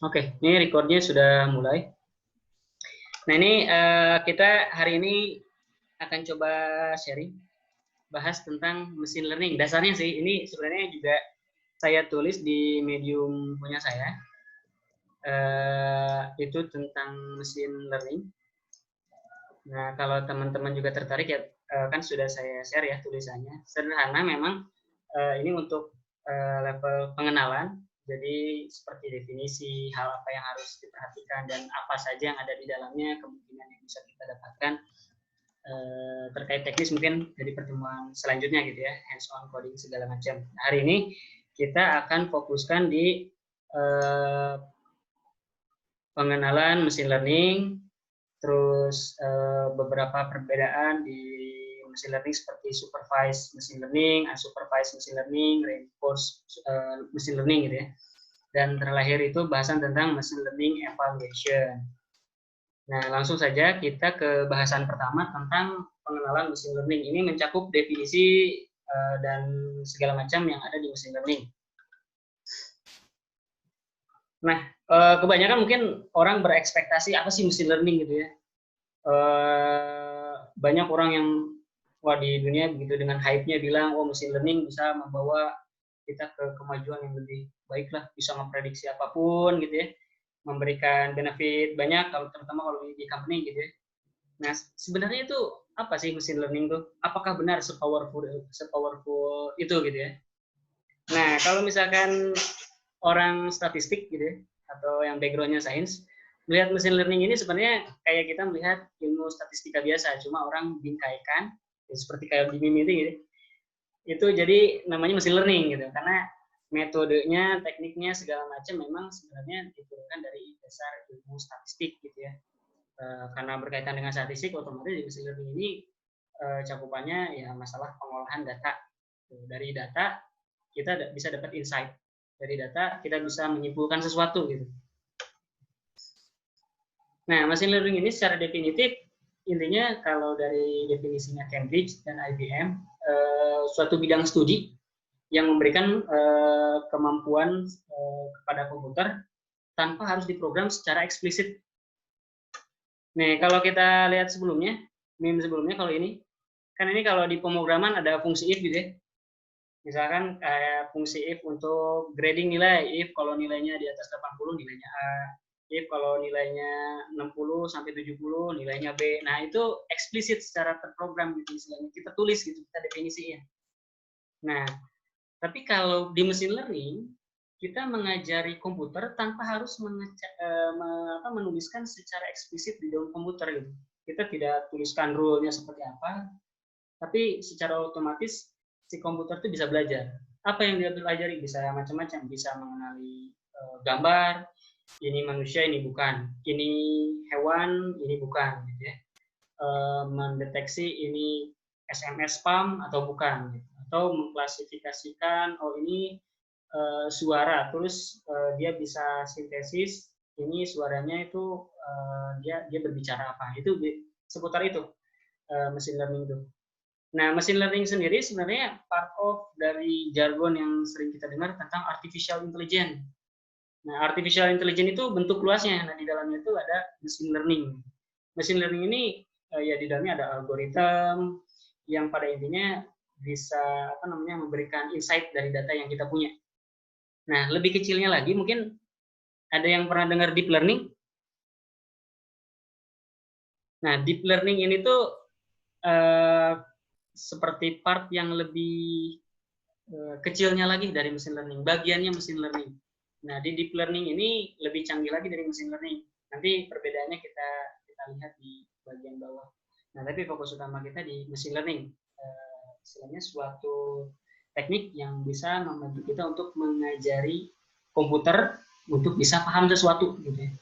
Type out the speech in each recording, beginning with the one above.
Oke, ini recordnya sudah mulai. Nah ini kita hari ini akan coba sharing, bahas tentang machine learning. Dasarnya sih, ini sebenarnya juga saya tulis di Medium punya saya, itu tentang machine learning. Nah kalau teman-teman juga tertarik ya, kan sudah saya share ya tulisannya. Sederhana memang, ini untuk level pengenalan. Jadi seperti definisi, hal apa yang harus diperhatikan dan apa saja yang ada di dalamnya, kemungkinan yang bisa kita dapatkan terkait teknis mungkin dari pertemuan selanjutnya gitu ya, hands on coding segala macam. Nah, hari ini kita akan fokuskan di pengenalan machine learning, terus beberapa perbedaan di machine learning seperti supervised machine learning, unsupervised machine learning, reinforced machine learning gitu ya. Dan terakhir itu bahasan tentang machine learning evaluation. Nah, langsung saja kita ke bahasan pertama tentang pengenalan machine learning. Ini mencakup definisi dan segala macam yang ada di machine learning. Nah, kebanyakan mungkin orang berekspektasi apa sih machine learning gitu ya. Banyak orang yang wah di dunia begitu dengan hype-nya bilang, oh machine learning bisa membawa kita ke kemajuan yang lebih baik lah, bisa memprediksi apapun gitu ya, memberikan benefit banyak, kalau terutama kalau di company gitu ya. Nah, sebenarnya itu apa sih machine learning tuh? Apakah benar sepowerful itu gitu ya? Nah, kalau misalkan orang statistik gitu ya, atau yang backgroundnya sains, melihat machine learning ini sebenarnya kayak kita melihat ilmu statistika biasa, cuma orang bingkaikan, ya seperti kayak di meme itu gitu. Itu jadi namanya machine learning gitu, karena metodenya, tekniknya segala macam memang sebenarnya diturunkan dari dasar ilmu statistik gitu ya. Karena berkaitan dengan statistik, otomatis di machine learning ini cakupannya ya masalah pengolahan data. Dari data kita bisa dapat insight, dari data kita bisa menyimpulkan sesuatu gitu. Nah, machine learning ini secara definitif intinya kalau dari definisinya Cambridge dan IBM, suatu bidang studi yang memberikan kemampuan kepada komputer tanpa harus diprogram secara eksplisit. Nih, kalau kita lihat sebelumnya, meme sebelumnya kalau ini, kan ini kalau di pemrograman ada fungsi if gitu ya. Misalkan kayak fungsi if untuk grading nilai, if kalau nilainya di atas 80 nilainya A, if kalau nilainya 60 sampai 70 nilainya B. Nah, itu eksplisit secara terprogram gitu istilahnya. Kita tulis gitu, kita definisinya. Nah, tapi kalau di machine learning, kita mengajari komputer tanpa harus menuliskan secara eksplisit di dalam komputer gitu. Kita tidak tuliskan rule-nya seperti apa, tapi secara otomatis si komputer itu bisa belajar. Apa yang dia pelajari bisa macam-macam, bisa mengenali gambar, ini manusia, ini bukan, ini hewan, ini bukan, gitu ya. Mendeteksi ini SMS spam atau bukan, gitu. Atau mengklasifikasikan, oh ini suara, terus dia bisa sintesis, ini suaranya itu dia berbicara apa, itu seputar itu machine learning itu. Nah, machine learning sendiri sebenarnya part of dari jargon yang sering kita dengar tentang artificial intelligence. Nah, artificial intelligence itu bentuk luasnya. Nah, di dalamnya itu ada machine learning. Machine learning ini ya di dalamnya ada algoritma yang pada intinya bisa memberikan insight dari data yang kita punya. Nah, lebih kecilnya lagi mungkin ada yang pernah dengar deep learning? Nah, deep learning ini tuh seperti part yang lebih kecilnya lagi dari machine learning, bagiannya machine learning. Nah, di deep learning ini lebih canggih lagi dari machine learning. Nanti perbedaannya kita lihat di bagian bawah. Nah, tapi fokus utama kita di machine learning. Istilahnya suatu teknik yang bisa membantu kita untuk mengajari komputer untuk bisa paham sesuatu gitu ya.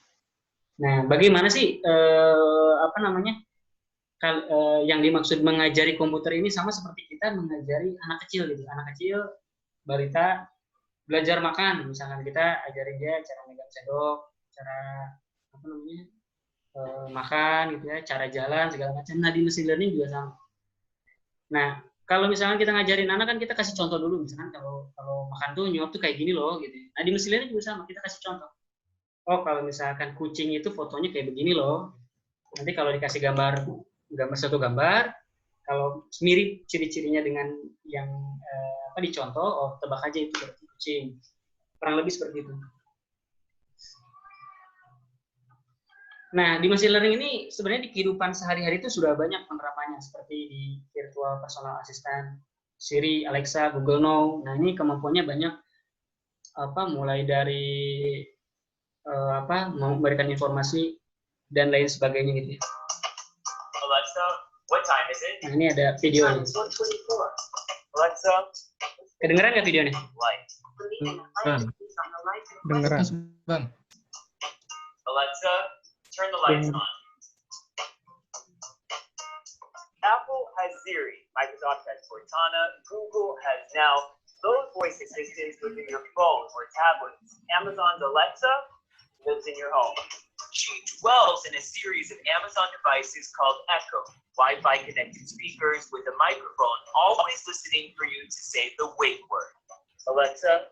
Nah, bagaimana sih yang dimaksud mengajari komputer ini sama seperti kita mengajari anak kecil gitu. Anak kecil balita belajar makan, misalkan kita ajarin dia cara megang sendok, cara makan gitu ya, cara jalan segala macam. Nah, di machine learning juga sama. Nah, kalau misalkan kita ngajarin anak kan kita kasih contoh dulu, misalkan kalau makan tuh nyuap tuh kayak gini loh gitu. Nah, di machine learning juga sama, kita kasih contoh. oh kalau misalkan kucing itu fotonya kayak begini loh. Nanti kalau dikasih gambar satu gambar, kalau mirip ciri-cirinya dengan yang dicontoh, oh tebak aja itu berarti kucing. Kurang lebih seperti itu. Nah, di machine learning ini sebenarnya di kehidupan sehari-hari itu sudah banyak penerapannya, seperti di virtual personal assistant, Siri, Alexa, Google Now. Nah, ini kemampuannya banyak, mulai dari memberikan informasi dan lain sebagainya gitu ya. Alexa, what time is it? Nah, ini ada videonya. Alexa, kedengeran nggak videonya? light. Dengeran, Bang. Alexa, turn the lights on. Apple has Siri, Microsoft has Cortana, Google has now those voice assistants within your phone or tablets. Amazon's Alexa lives in your home. She dwells in a series of Amazon devices called Echo, Wi-Fi connected speakers with a microphone always listening for you to say the wake word. Alexa,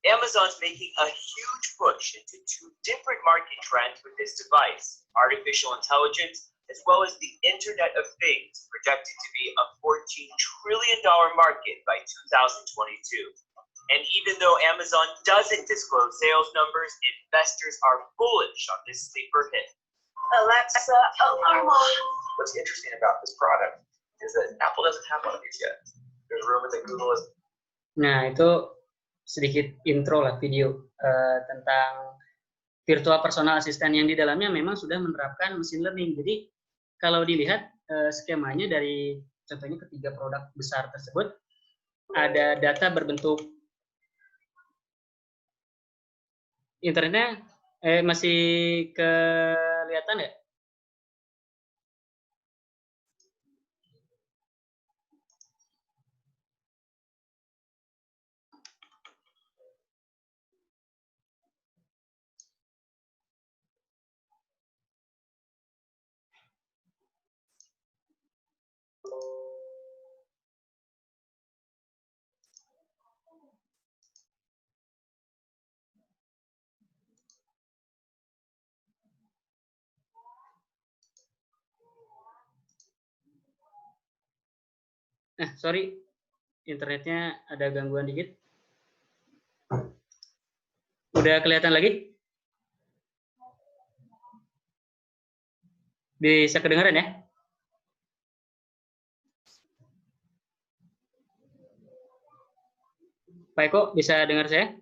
Amazon's making a huge push into two different market trends with this device, artificial intelligence as well as the Internet of Things, projected to be a $14 trillion market by 2022. And even though Amazon doesn't disclose sales numbers, investors are bullish on this sleeper hit. Alexa, alarm. What's interesting about this product is that Apple doesn't have one of these yet. There's rumors that Google is. Nah, itu sedikit intro lah video tentang virtual personal assistant yang di dalamnya memang sudah menerapkan machine learning. Jadi kalau dilihat skemanya dari contohnya ketiga produk besar tersebut, ada data berbentuk internetnya masih kelihatan nggak? Sorry, internetnya ada gangguan dikit. Udah kelihatan lagi? Bisa kedengaran ya? Pak Eko, bisa dengar saya?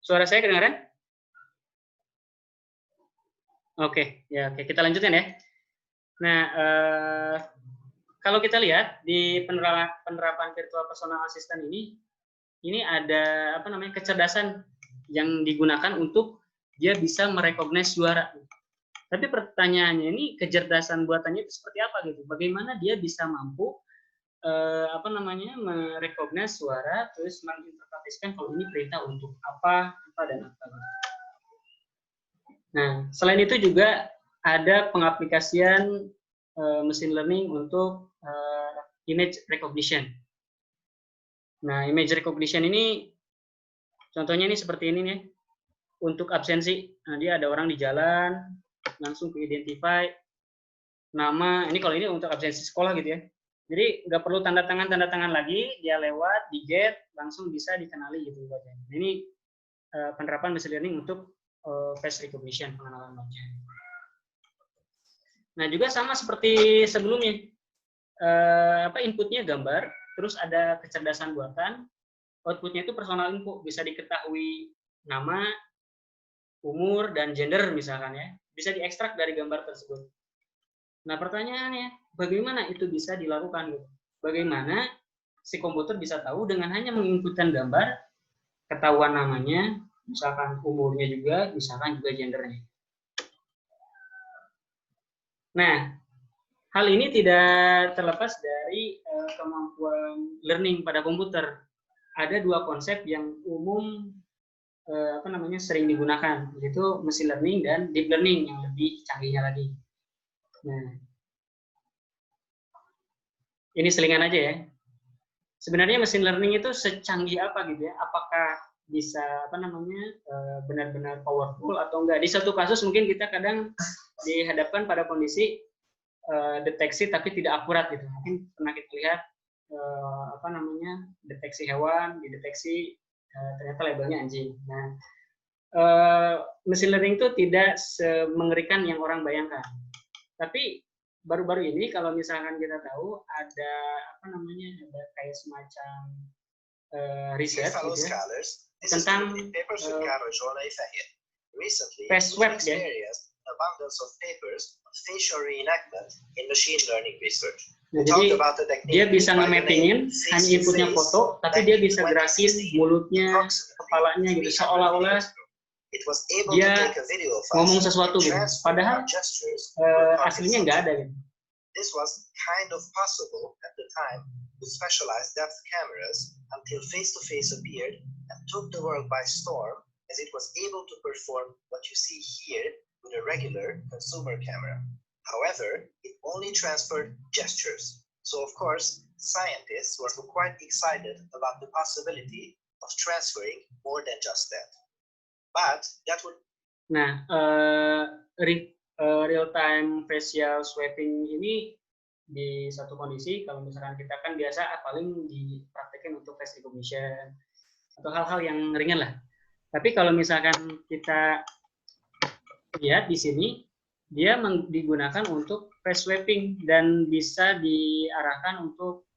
Suara saya kedengaran? Oke, ya, oke, kita lanjutkan ya. Nah, kalau kita lihat di penerapan virtual personal assistant ini ada kecerdasan yang digunakan untuk dia bisa merecognize suara. Tapi pertanyaannya ini kecerdasan buatannya itu seperti apa gitu? Bagaimana dia bisa mampu merecognize suara terus menginterpretasikan kalau ini perintah untuk apa dan apa. Nah, selain itu juga ada pengaplikasian machine learning untuk image recognition. Nah, image recognition ini contohnya ini seperti ini nih. Untuk absensi, nah dia ada orang di jalan, langsung ke-identify nama. Ini kalau ini untuk absensi sekolah gitu ya. Jadi nggak perlu tanda tangan lagi, dia lewat, di-get, langsung bisa dikenali gitu. Ini penerapan machine learning untuk face recognition, pengenalan wajah. Nah, juga sama seperti sebelumnya. Inputnya gambar, terus ada kecerdasan buatan, outputnya itu personal info, bisa diketahui nama, umur, dan gender misalkan ya. Bisa diekstrak dari gambar tersebut. Nah, pertanyaannya, bagaimana itu bisa dilakukan? Bagaimana si komputer bisa tahu dengan hanya menginputkan gambar, ketahuan namanya, misalkan umurnya juga, misalkan juga gendernya. Nah, hal ini tidak terlepas dari kemampuan learning pada komputer. ada dua konsep yang umum sering digunakan, yaitu machine learning dan deep learning yang lebih canggihnya lagi. Nah, ini selingan aja ya. Sebenarnya machine learning itu secanggih apa gitu ya? Apakah bisa benar-benar powerful atau enggak? Di satu kasus mungkin kita kadang dihadapkan pada kondisi deteksi tapi tidak akurat gitu. Mungkin pernah kita lihat deteksi hewan, dideteksi ternyata labelnya anjing. Nah, machine learning itu tidak semengerikan yang orang bayangkan. Tapi baru-baru ini kalau misalkan kita tahu ada ada kayak semacam riset gitu ya, tentang face web ya. Nah, jadi dia bisa nge-mappingin hanya inputnya foto, tapi dia bisa gerakin mulutnya, kepalanya gitu, seolah-olah dia ngomong sesuatu gitu, padahal aslinya nggak ada gitu. This was kind of possible at the time with specialized depth cameras until face-to-face appeared and took the world by storm, as it was able to perform what you see here with a regular consumer camera. However, it only transferred gestures. So of course, scientists were quite excited about the possibility of transferring more than just that. But that would... Nah, real-time facial swapping ini di satu kondisi, kalau misalkan kita kan biasa paling dipraktekin untuk face recognition atau hal-hal yang ringan lah. Tapi kalau misalkan kita lihat di sini, dia digunakan untuk face swapping dan bisa diarahkan untuk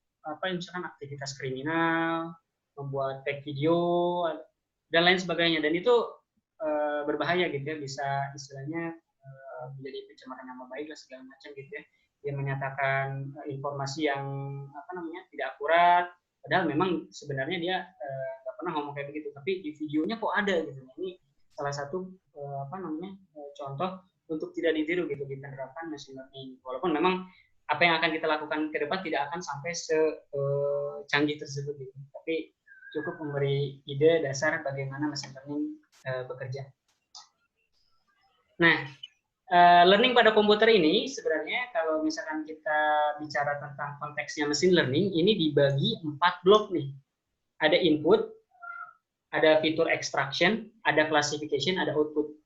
misalkan aktivitas kriminal, membuat fake video dan lain sebagainya. Dan itu berbahaya gitu ya, bisa istilahnya menjadi pencemaran nama baik lah segala macam gitu ya. Dia menyatakan informasi yang tidak akurat, padahal memang sebenarnya dia nggak pernah ngomong kayak begitu, tapi di videonya kok ada gitu. Ini salah satu contoh untuk tidak ditiru gitu di penerapan machine learning. Walaupun memang apa yang akan kita lakukan ke depan tidak akan sampai secanggih tersebut gitu. Tapi cukup memberi ide dasar bagaimana machine learning bekerja. Nah, learning pada komputer ini sebenarnya kalau misalkan kita bicara tentang konteksnya machine learning, ini dibagi 4 blok nih. Ada input, ada fitur extraction, ada classification, ada output.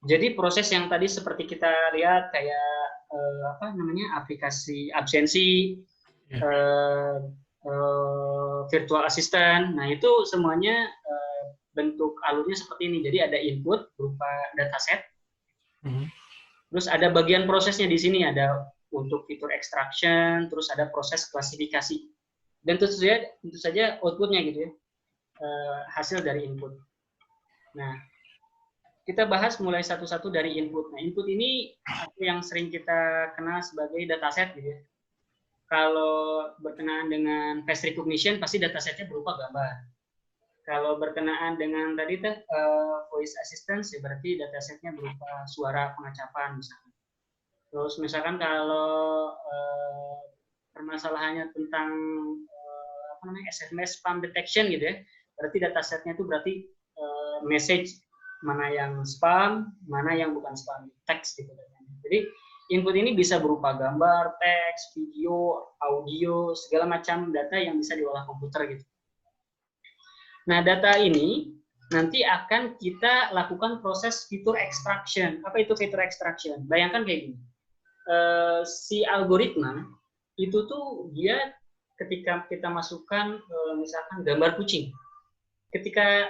Jadi proses yang tadi seperti kita lihat kayak aplikasi absensi, virtual assistant, nah itu semuanya bentuk alurnya seperti ini. Jadi ada input berupa dataset, terus ada bagian prosesnya di sini, ada untuk fitur extraction, terus ada proses klasifikasi, dan tentu saja outputnya gitu ya, hasil dari input. Nah, kita bahas mulai satu-satu dari input. Nah, input ini yang sering kita kenal sebagai dataset gitu ya. Kalau berkenaan dengan face recognition, pasti datasetnya berupa gambar. Kalau berkenaan dengan tadi voice assistance, ya berarti datasetnya berupa suara pengacapan misalkan. Terus misalkan kalau permasalahannya tentang SMS spam detection gitu ya, berarti datasetnya itu berarti message mana yang spam, mana yang bukan spam, teks gitu. Jadi input ini bisa berupa gambar, teks, video, audio, segala macam data yang bisa diolah komputer gitu. Nah, data ini nanti akan kita lakukan proses fitur extraction. Apa itu fitur extraction? Bayangkan kayak gini. Si algoritma itu tuh dia ketika kita masukkan misalkan gambar kucing. Ketika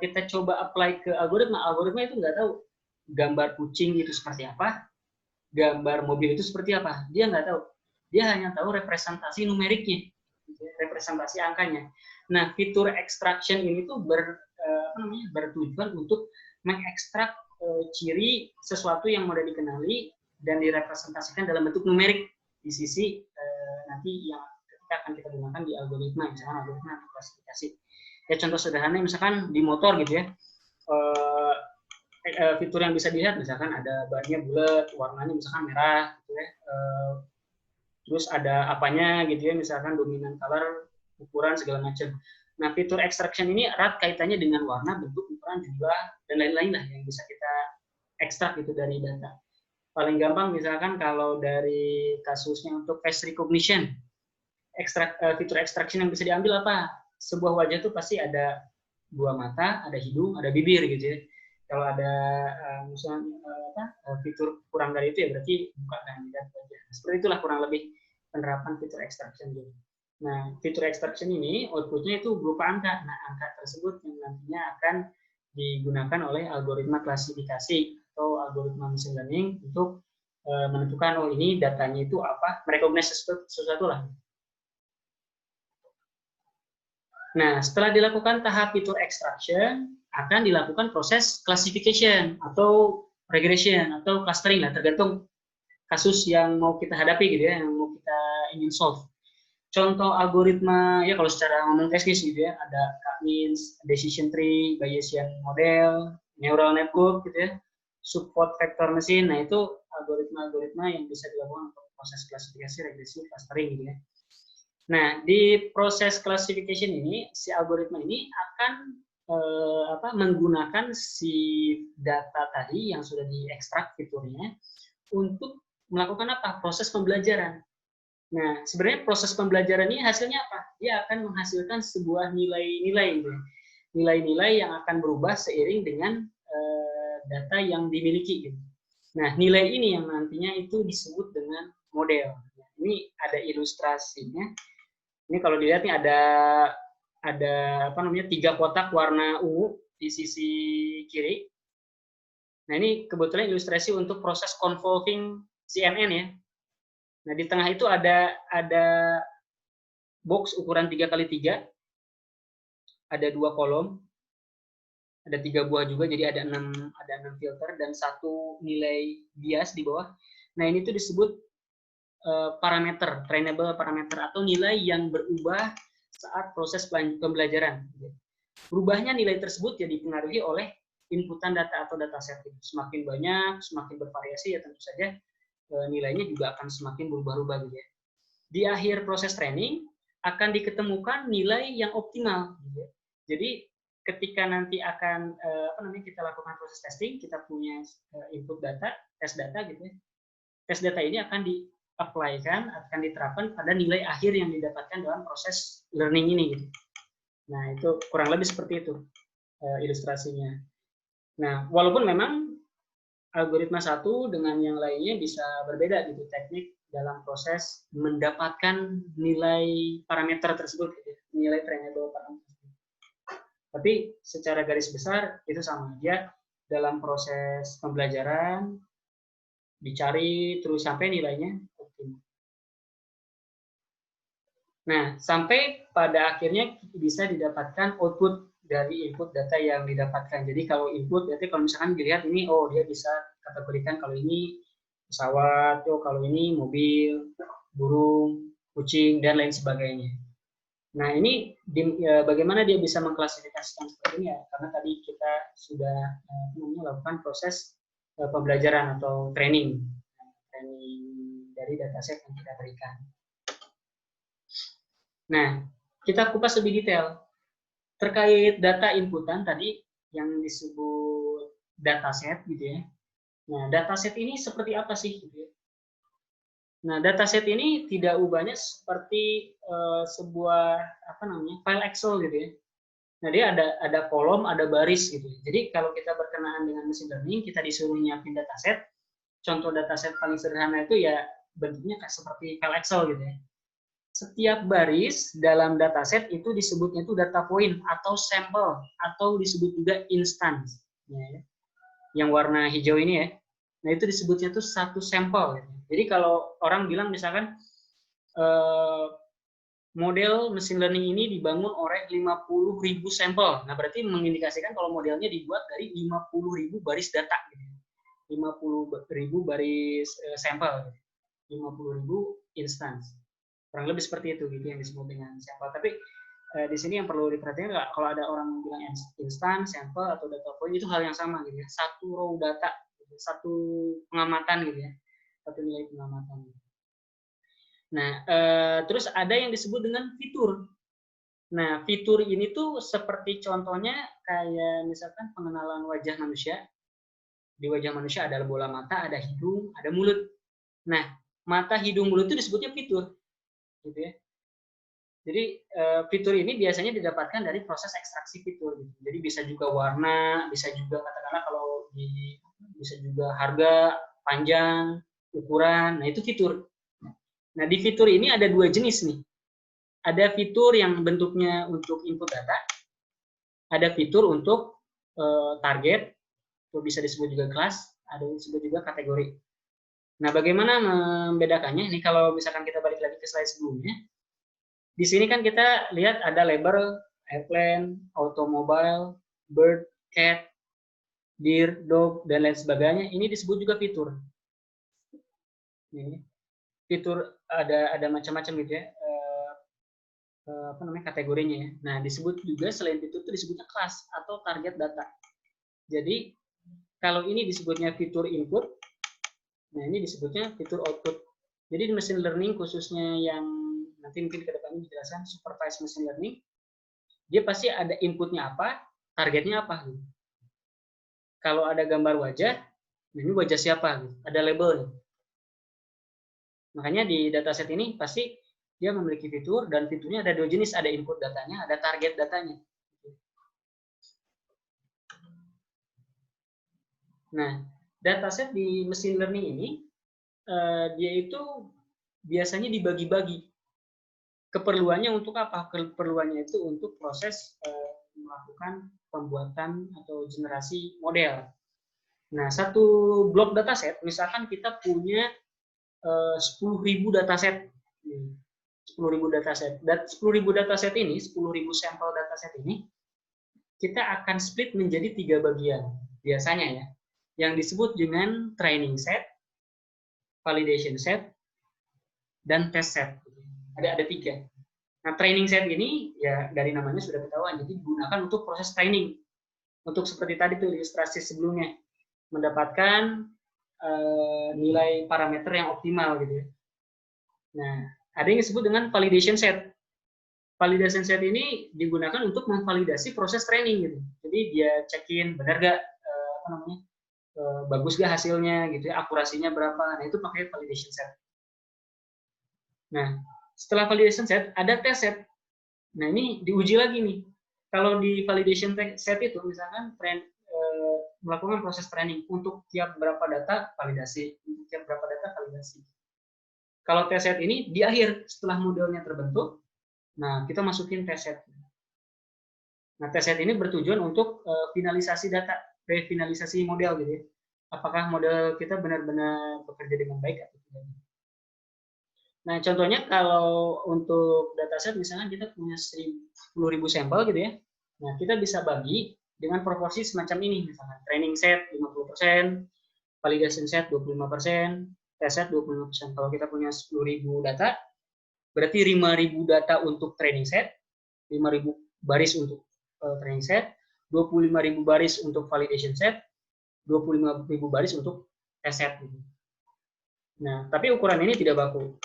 kita coba apply ke algoritma itu nggak tahu gambar kucing itu seperti apa, gambar mobil itu seperti apa. Dia nggak tahu. Dia hanya tahu representasi numeriknya, representasi angkanya. Nah, fitur extraction ini tuh bertujuan untuk mengekstrak ciri sesuatu yang mudah dikenali dan direpresentasikan dalam bentuk numerik di sisi nanti yang akan kita gunakan di algoritma, misalkan algoritma klasifikasi. Ya contoh sederhana misalkan di motor gitu ya, fitur yang bisa dilihat misalkan ada bannya bulat, warnanya misalkan merah, gitu ya. Terus ada apanya gitu ya, misalkan dominan color, ukuran segala macam. Nah, fitur extraction ini erat kaitannya dengan warna, bentuk, ukuran, jumlah, dan lain-lain lah yang bisa kita ekstrak itu dari data. Paling gampang misalkan kalau dari kasusnya untuk face recognition, fitur extraction yang bisa diambil apa? Sebuah wajah itu pasti ada 2 mata, ada hidung, ada bibir gitu ya. Kalau ada misalnya fitur kurang dari itu ya berarti buka dan lihat wajah. Seperti itulah kurang lebih penerapan fitur extraction gitu. Nah, fitur extraction ini outputnya itu berupa angka. Nah, angka tersebut yang nantinya akan digunakan oleh algoritma klasifikasi atau algoritma machine learning untuk menentukan oh ini datanya itu apa, merecognize sesuatu lah. Nah, setelah dilakukan tahap fitur extraction, akan dilakukan proses classification atau regression atau clustering lah, tergantung kasus yang mau kita hadapi gitu ya, yang mau kita ingin solve. Contoh algoritma ya kalau secara ngomong teknis gitu ya, ada K-means, decision tree, Bayesian model, neural network gitu ya, support vector machine. Nah, itu algoritma-algoritma yang bisa dilakukan untuk proses klasifikasi, regresi, clustering gitu ya. Nah, di proses classification ini, si algoritma ini akan menggunakan si data tadi yang sudah diekstrak fiturnya untuk melakukan apa? Proses pembelajaran. Nah, sebenarnya proses pembelajaran ini hasilnya apa? Dia akan menghasilkan sebuah nilai-nilai, nilai-nilai yang akan berubah seiring dengan data yang dimiliki. Gitu. Nah, nilai ini yang nantinya itu disebut dengan model. Ini ada ilustrasinya. Ini kalau dilihat nih ada apa namanya 3 kotak warna ungu di sisi kiri. Nah, ini kebetulan ilustrasi untuk proses convolving CNN ya. Nah, di tengah itu ada box ukuran 3x3, ada 2 kolom, ada 3 buah juga, jadi ada 6 filter dan 1 nilai bias di bawah. Nah, ini tuh disebut parameter, trainable parameter atau nilai yang berubah saat proses pembelajaran. Berubahnya nilai tersebut ya dipengaruhi oleh inputan data atau dataset. Semakin banyak, semakin bervariasi ya tentu saja nilainya juga akan semakin berubah-ubah gitu ya. Di akhir proses training akan diketemukan nilai yang optimal. Gitu ya. Jadi ketika nanti akan kita lakukan proses testing, kita punya input data, tes data gitu ya. Tes data ini akan di-apply-kan, akan diterapkan pada nilai akhir yang didapatkan dalam proses learning ini gitu. Nah, itu kurang lebih seperti itu ilustrasinya. Nah, walaupun memang algoritma satu dengan yang lainnya bisa berbeda gitu teknik dalam proses mendapatkan nilai parameter tersebut gitu, nilai trainable parameter. Tapi secara garis besar itu sama aja dalam proses pembelajaran dicari terus sampai nilainya optimal. Nah, sampai pada akhirnya bisa didapatkan output dari input data yang didapatkan. Jadi kalau input, berarti kalau misalkan dilihat ini, oh dia bisa kategorikan kalau ini pesawat, oh kalau ini mobil, burung, kucing, dan lain sebagainya. Nah, ini bagaimana dia bisa mengklasifikasikan seperti ini ya? Karena tadi kita sudah melakukan proses pembelajaran atau training dari dataset yang kita berikan. Nah, kita kupas lebih detail terkait data inputan tadi yang disebut dataset gitu ya. Nah, dataset ini seperti apa sih gitu ya? Nah, dataset ini tidak ubahnya seperti sebuah file Excel gitu ya. Nah, dia ada kolom, ada baris gitu. Jadi kalau kita berkenaan dengan machine learning, kita disuruh nyiapin dataset. Contoh dataset paling sederhana itu ya bentuknya kayak seperti file Excel gitu ya. Setiap baris dalam dataset itu disebutnya itu data point atau sampel atau disebut juga instance. Ya. Yang warna hijau ini ya. Nah, itu disebutnya itu satu sampel. Gitu. Jadi kalau orang bilang misalkan model machine learning ini dibangun oleh 50.000 sampel. Nah, berarti mengindikasikan kalau modelnya dibuat dari 50.000 baris data. Gitu. 50.000 baris sampel. Gitu. 50.000 instance. Kurang lebih seperti itu gitu yang disebut dengan sampel. Tapi di sini yang perlu diperhatikan kalau ada orang bilang instan, sampel atau data point itu hal yang sama gitu ya. Satu raw data, gitu. Satu pengamatan gitu ya. Satu nilai pengamatan. Nah, terus ada yang disebut dengan fitur. Nah, fitur ini tuh seperti contohnya kayak misalkan pengenalan wajah manusia. Di wajah manusia ada bola mata, ada hidung, ada mulut. Nah, mata, hidung, mulut itu disebutnya fitur, gitu ya. Jadi fitur ini biasanya didapatkan dari proses ekstraksi fitur. Gitu. Jadi bisa juga warna, bisa juga katakanlah kalau bisa juga harga, panjang, ukuran. Nah itu fitur. Nah di fitur ini ada dua jenis nih. Ada fitur yang bentuknya untuk input data, ada fitur untuk target, itu bisa disebut juga kelas, ada yang disebut juga kategori. Nah bagaimana membedakannya? Ini kalau misalkan kita balik lagi ke slide sebelumnya. Di sini kan kita lihat ada label airplane, automobile, bird, cat, deer, dog, dan lain sebagainya. Ini disebut juga fitur. Ini fitur ada macam-macam gitu ya, apa namanya kategorinya ya. Nah disebut juga selain fitur itu disebutnya kelas atau target data. Jadi kalau ini disebutnya fitur input, nah ini disebutnya fitur output. Jadi di machine learning khususnya yang nanti mungkin ke depannya dijelaskan supervised machine learning, dia pasti ada inputnya apa, targetnya apa. Gitu. Kalau ada gambar wajah, ini wajah siapa, gitu. Ada labelnya. Makanya di dataset ini pasti dia memiliki fitur, dan fiturnya ada dua jenis, ada input datanya, ada target datanya. Nah, dataset di machine learning ini, dia itu biasanya dibagi-bagi. Keperluannya untuk apa? Keperluannya itu untuk proses melakukan pembuatan atau generasi model. Nah, satu blok dataset, misalkan kita punya 10.000 dataset. 10.000 dataset. Dan 10.000 dataset ini, 10.000 sampel dataset ini, kita akan split menjadi 3 bagian. Biasanya ya. Yang disebut dengan training set, validation set, dan test set. Ada 3. Nah, training set ini ya dari namanya sudah ketahuan, jadi digunakan untuk proses training. Untuk seperti tadi tuh ilustrasi sebelumnya, mendapatkan nilai parameter yang optimal gitu ya. Nah, ada yang disebut dengan validation set. Validation set ini digunakan untuk memvalidasi proses training gitu. Jadi dia cekin benar gak apa namanya bagus gak hasilnya gitu ya, akurasinya berapa. Nah itu pakai validation set. Nah setelah validation set ada test set. Nah ini diuji lagi nih. Kalau di validation set itu misalkan melakukan proses training untuk tiap berapa data validasi, untuk tiap berapa data validasi. Kalau test set ini di akhir setelah modelnya terbentuk, nah kita masukin test set. Nah test set ini bertujuan untuk finalisasi data, refinalisasi model gitu ya. Apakah model kita benar-benar bekerja dengan baik atau tidak. Nah contohnya kalau untuk dataset misalnya kita punya 10.000 sampel gitu ya. Nah kita bisa bagi dengan proporsi semacam ini, misalnya training set 50%, validation set 25%, test set 25%. Kalau kita punya 10.000 data, berarti 5.000 data untuk training set, 5.000 baris untuk training set, 25.000 baris untuk validation set, 25.000 baris untuk test set. Nah, tapi ukuran ini tidak baku.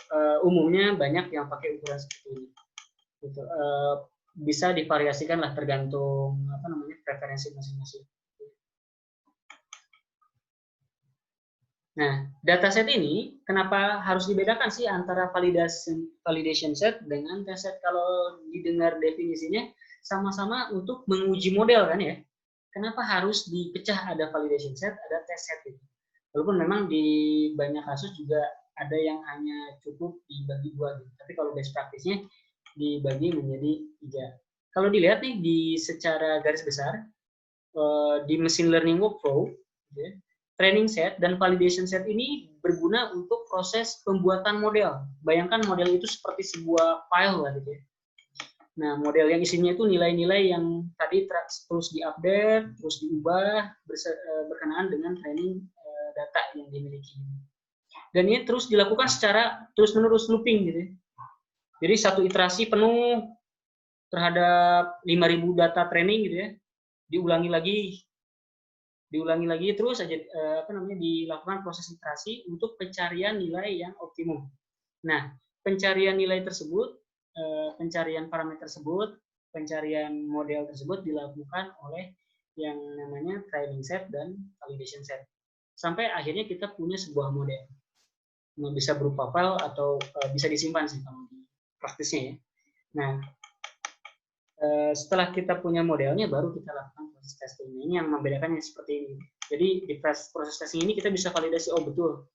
Umumnya banyak yang pakai ukuran seperti ini. Gitu. Bisa divariasikan lah tergantung apa namanya preferensi masing-masing. Nah, dataset ini kenapa harus dibedakan sih antara validation set dengan test set? Kalau didengar definisinya sama-sama untuk menguji model kan ya. Kenapa harus dipecah, ada validation set, ada test set gitu. Walaupun memang di banyak kasus juga ada yang hanya cukup dibagi 2 gitu. Tapi kalau best practice-nya dibagi menjadi 3. Kalau dilihat nih di secara garis besar di machine learning workflow, ya, training set dan validation set ini berguna untuk proses pembuatan model. Bayangkan model itu seperti sebuah file lah gitu ya. Nah, model yang isinya itu nilai-nilai yang tadi terus diupdate, terus diubah berkenaan dengan training data yang dimiliki. Dan ini terus dilakukan secara terus-menerus looping gitu ya. Jadi satu iterasi penuh terhadap 5.000 data training gitu ya. Diulangi lagi terus aja apa namanya dilakukan proses iterasi untuk pencarian nilai yang optimum. Nah, pencarian nilai tersebut, pencarian parameter tersebut pencarian model tersebut dilakukan oleh yang namanya training set dan validation set. Sampai akhirnya kita punya sebuah model. Bisa berupa file atau bisa disimpan sih kalau di praktisnya ya. Nah, setelah kita punya modelnya baru kita lakukan proses testing. Ini yang membedakannya seperti ini. Jadi di proses testing ini kita bisa validasi, oh betul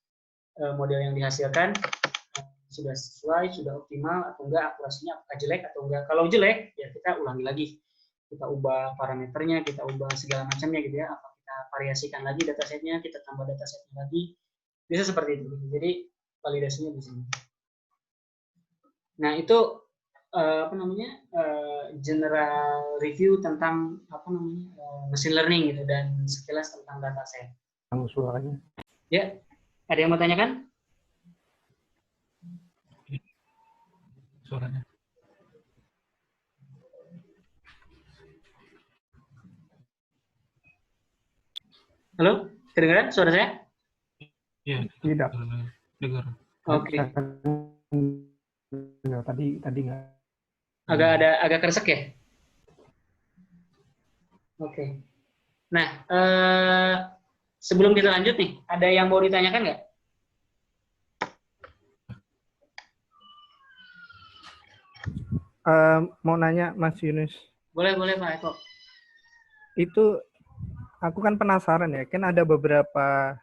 model yang dihasilkan sudah sesuai, sudah optimal atau enggak, akurasinya apakah jelek atau enggak. Kalau jelek, ya kita ulangi lagi. Kita ubah parameternya, kita ubah segala macamnya gitu ya. Apa kita variasikan lagi datasetnya, kita tambah datasetnya lagi. Bisa seperti itu. Jadi validasinya di sini. Nah, itu apa namanya? General review tentang apa namanya? Machine learning gitu dan sekilas tentang dataset. Suaranya. Ya, ada yang mau tanyakan? Suaranya. Halo, kedengaran suara saya? Iya. Tidak. Dengar. Oke. Tadi nggak. Agak keresek ya? Oke. Nah, sebelum kita lanjut nih, ada yang mau ditanyakan nggak? Mau nanya Mas Yunus. Boleh Pak Eko. Itu aku kan penasaran ya, kan ada beberapa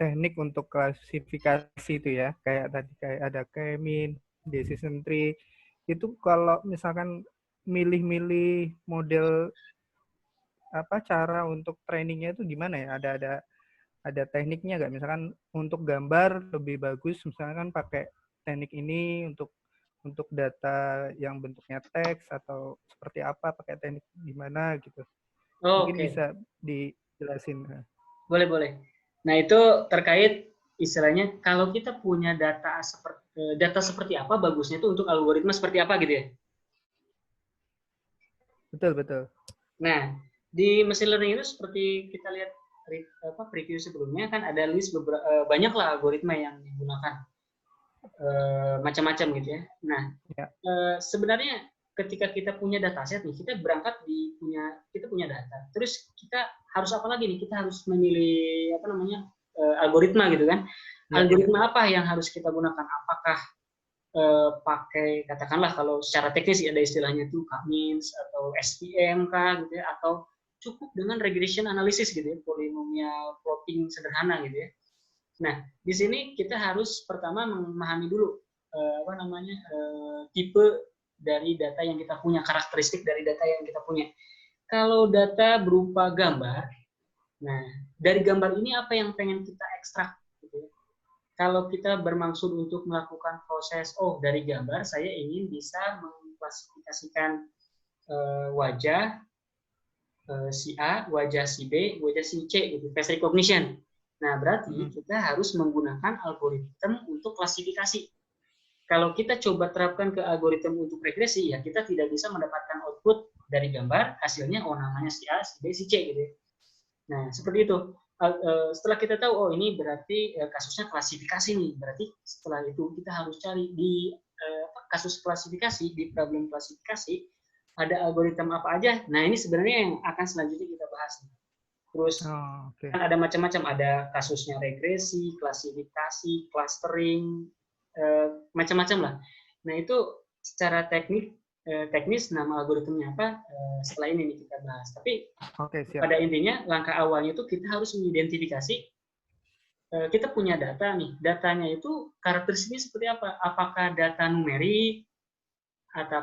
teknik untuk klasifikasi itu ya, kayak tadi kayak ada K-mean, decision tree. Itu kalau misalkan milih-milih model apa cara untuk trainingnya itu gimana ya? Ada tekniknya nggak? Misalkan untuk gambar lebih bagus, misalkan pakai teknik ini untuk data yang bentuknya teks atau seperti apa pakai teknik gimana gitu. Oh, Mungkin oke. bisa dijelasin. Boleh. Nah, itu terkait istilahnya kalau kita punya data seperti apa, bagusnya itu untuk algoritma seperti apa gitu ya. Betul. Nah, di machine learning itu seperti kita lihat preview sebelumnya kan ada list banyaklah algoritma yang digunakan. Macam-macam gitu ya. Nah, ya. Sebenarnya ketika kita punya dataset nih, kita berangkat kita punya data. Terus kita harus apa lagi nih? Kita harus memilih apa namanya algoritma gitu kan? Algoritma apa yang harus kita gunakan? Apakah pakai katakanlah kalau secara teknis ada istilahnya tuh K-means atau SVM kah gitu ya? Atau cukup dengan regression analysis gitu ya, polynomial plotting sederhana gitu ya. Nah, di sini kita harus pertama memahami dulu tipe dari data yang kita punya, karakteristik dari data yang kita punya. Kalau data berupa gambar, nah dari gambar ini apa yang pengen kita ekstrak? Gitu. Kalau kita bermaksud untuk melakukan proses, dari gambar saya ingin bisa mengklasifikasikan wajah si A, wajah si B, wajah si C, gitu, face recognition. Nah, berarti kita harus menggunakan algoritma untuk klasifikasi. Kalau kita coba terapkan ke algoritma untuk regresi, ya kita tidak bisa mendapatkan output dari gambar, hasilnya namanya si A, si B, si C gitu. Nah, seperti itu. Setelah kita tahu, ini berarti kasusnya klasifikasi nih. Berarti setelah itu kita harus cari di kasus klasifikasi, di problem klasifikasi, ada algoritma apa aja. Nah, ini sebenarnya yang akan selanjutnya kita bahas. Terus kan ada macam-macam, ada kasusnya regresi, klasifikasi, clustering, macam-macam lah. Nah, itu secara teknis nama algoritmanya apa setelah ini kita bahas. Tapi pada intinya langkah awalnya itu kita harus mengidentifikasi kita punya data nih. Datanya itu karakteristiknya seperti apa? Apakah data numerik atau